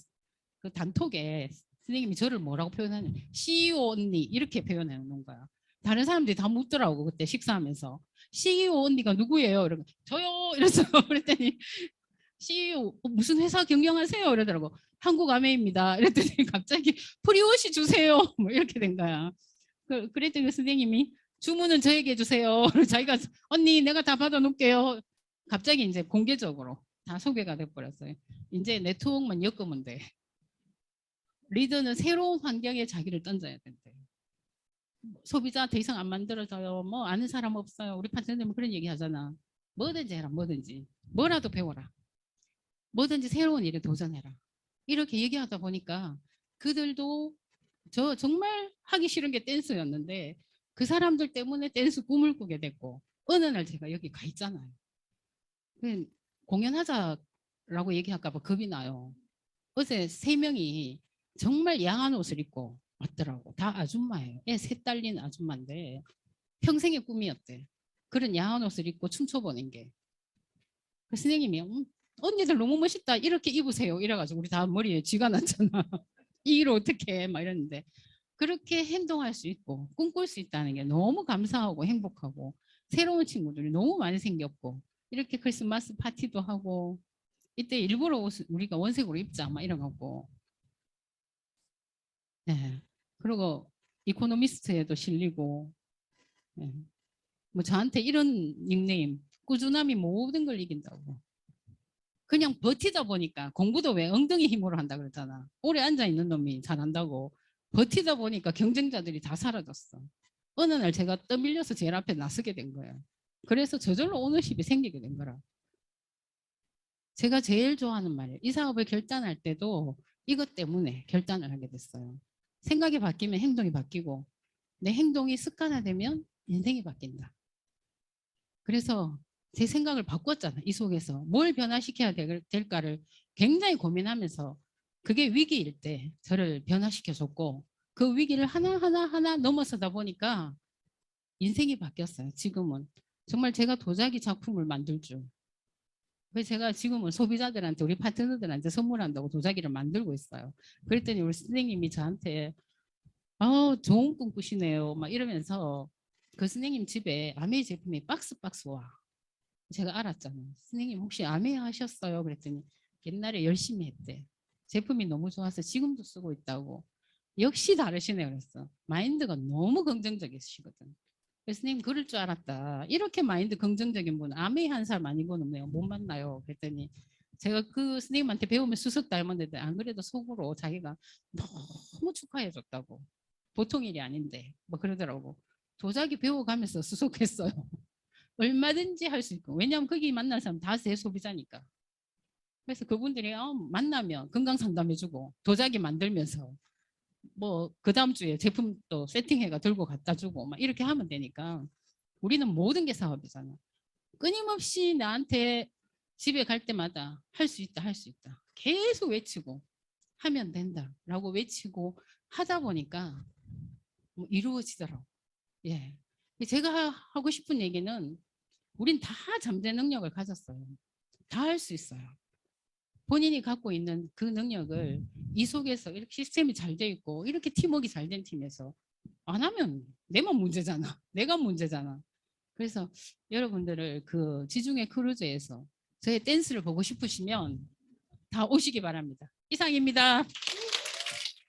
Speaker 1: 그 단톡에 선생님이 저를 뭐라고 표현하냐. CEO 언니 이렇게 표현해 놓은 거야. 다른 사람들이 다 묻더라고 그때 식사하면서. CEO 언니가 누구예요? 이러고 저요 이랬어. 그랬더니 CEO 무슨 회사 경영하세요? 이러더라고. 한국 아메입니다. 이랬더니 갑자기 프리오시 주세요. 뭐 이렇게 된 거야. 그랬더니 선생님이 주문은 저에게 해주세요. 자기가 언니 내가 다 받아놓을게요. 갑자기 이제 공개적으로 다 소개가 돼버렸어요. 이제 네트워크만 엮으면 돼. 리더는 새로운 환경에 자기를 던져야 된대. 소비자 더 이상 안 만들어져요. 뭐 아는 사람 없어요. 우리 파트너님 그런 얘기 하잖아. 뭐든지 해라. 뭐든지. 뭐라도 배워라. 뭐든지 새로운 일에 도전해라. 이렇게 얘기하다 보니까 그들도 저 정말 하기 싫은 게 댄스였는데 그 사람들 때문에 댄스 꿈을 꾸게 됐고 어느 날 제가 여기 가 있잖아요. 공연하자라고 얘기할까 봐 겁이 나요. 어제 세 명이 정말 야한 옷을 입고 왔더라고. 다 아줌마예요. 애 셋 딸린 아줌마인데 평생의 꿈이었대. 그런 야한 옷을 입고 춤춰보는 게. 그 선생님이 언니들 너무 멋있다. 이렇게 입으세요. 이래가지고 우리 다 머리에 쥐가 났잖아. 이 일을 어떻게 해? 막 이랬는데 그렇게 행동할 수 있고 꿈꿀 수 있다는 게 너무 감사하고 행복하고 새로운 친구들이 너무 많이 생겼고 이렇게 크리스마스 파티도 하고 이때 일부러 옷을 우리가 원색으로 입자 막 이래갖고 네. 그리고 이코노미스트에도 실리고 네. 뭐 저한테 이런 닉네임 꾸준함이 모든 걸 이긴다고 그냥 버티다 보니까 공부도 왜 엉덩이 힘으로 한다 그러잖아. 오래 앉아 있는 놈이 잘한다고 버티다 보니까 경쟁자들이 다 사라졌어. 어느 날 제가 떠밀려서 제일 앞에 나서게 된 거예요. 그래서 저절로 오너십이 생기게 된 거라. 제가 제일 좋아하는 말이에요. 이 사업을 결단할 때도 이것 때문에 결단을 하게 됐어요. 생각이 바뀌면 행동이 바뀌고 내 행동이 습관화되면 인생이 바뀐다. 그래서 제 생각을 바꿨잖아. 이 속에서 뭘 변화시켜야 될까를 굉장히 고민하면서 그게 위기일 때 저를 변화시켜줬고 그 위기를 하나 넘어서다 보니까 인생이 바뀌었어요. 지금은 정말 제가 도자기 작품을 만들 줄. 그래서 제가 지금은 소비자들한테 우리 파트너들한테 선물한다고 도자기를 만들고 있어요. 그랬더니 우리 선생님이 저한테 좋은 꿈 꾸시네요. 막 이러면서 그 선생님 집에 아메이 제품이 박스 와. 제가 알았잖아요. 선생님 혹시 아메이 하셨어요? 그랬더니 옛날에 열심히 했대. 제품이 너무 좋아서 지금도 쓰고 있다고. 역시 다르시네요. 그랬어. 마인드가 너무 긍정적이시거든. 그래서 선생님 그럴 줄 알았다. 이렇게 마인드 긍정적인 분 아메이 한 사람 아니고는 못 만나요. 그랬더니 제가 그 선생님한테 배우면 수석 닮았는데 안 그래도 속으로 자기가 너무 축하해 줬다고. 보통 일이 아닌데 뭐 그러더라고. 도자기 배워가면서 수속했어요. 얼마든지 할 수 있고 왜냐하면 거기 만날 사람 다 제 소비자니까. 그래서 그분들이 만나면 건강 상담해주고 도자기 만들면서 뭐 그 다음 주에 제품 또 세팅해가 들고 갖다 주고 막 이렇게 하면 되니까 우리는 모든 게 사업이잖아. 끊임없이 나한테 집에 갈 때마다 할 수 있다 할 수 있다 계속 외치고 하면 된다라고 외치고 하다 보니까 뭐 이루어지더라고. 예. 제가 하고 싶은 얘기는 우린 다 잠재 능력을 가졌어요. 다 할 수 있어요. 본인이 갖고 있는 그 능력을 이 속에서 이렇게 시스템이 잘 돼 있고 이렇게 팀워크가 잘 된 팀에서 안 하면 내만 문제잖아. 내가 문제잖아. 그래서 여러분들을 그 지중해 크루즈에서 저의 댄스를 보고 싶으시면 다 오시기 바랍니다. 이상입니다.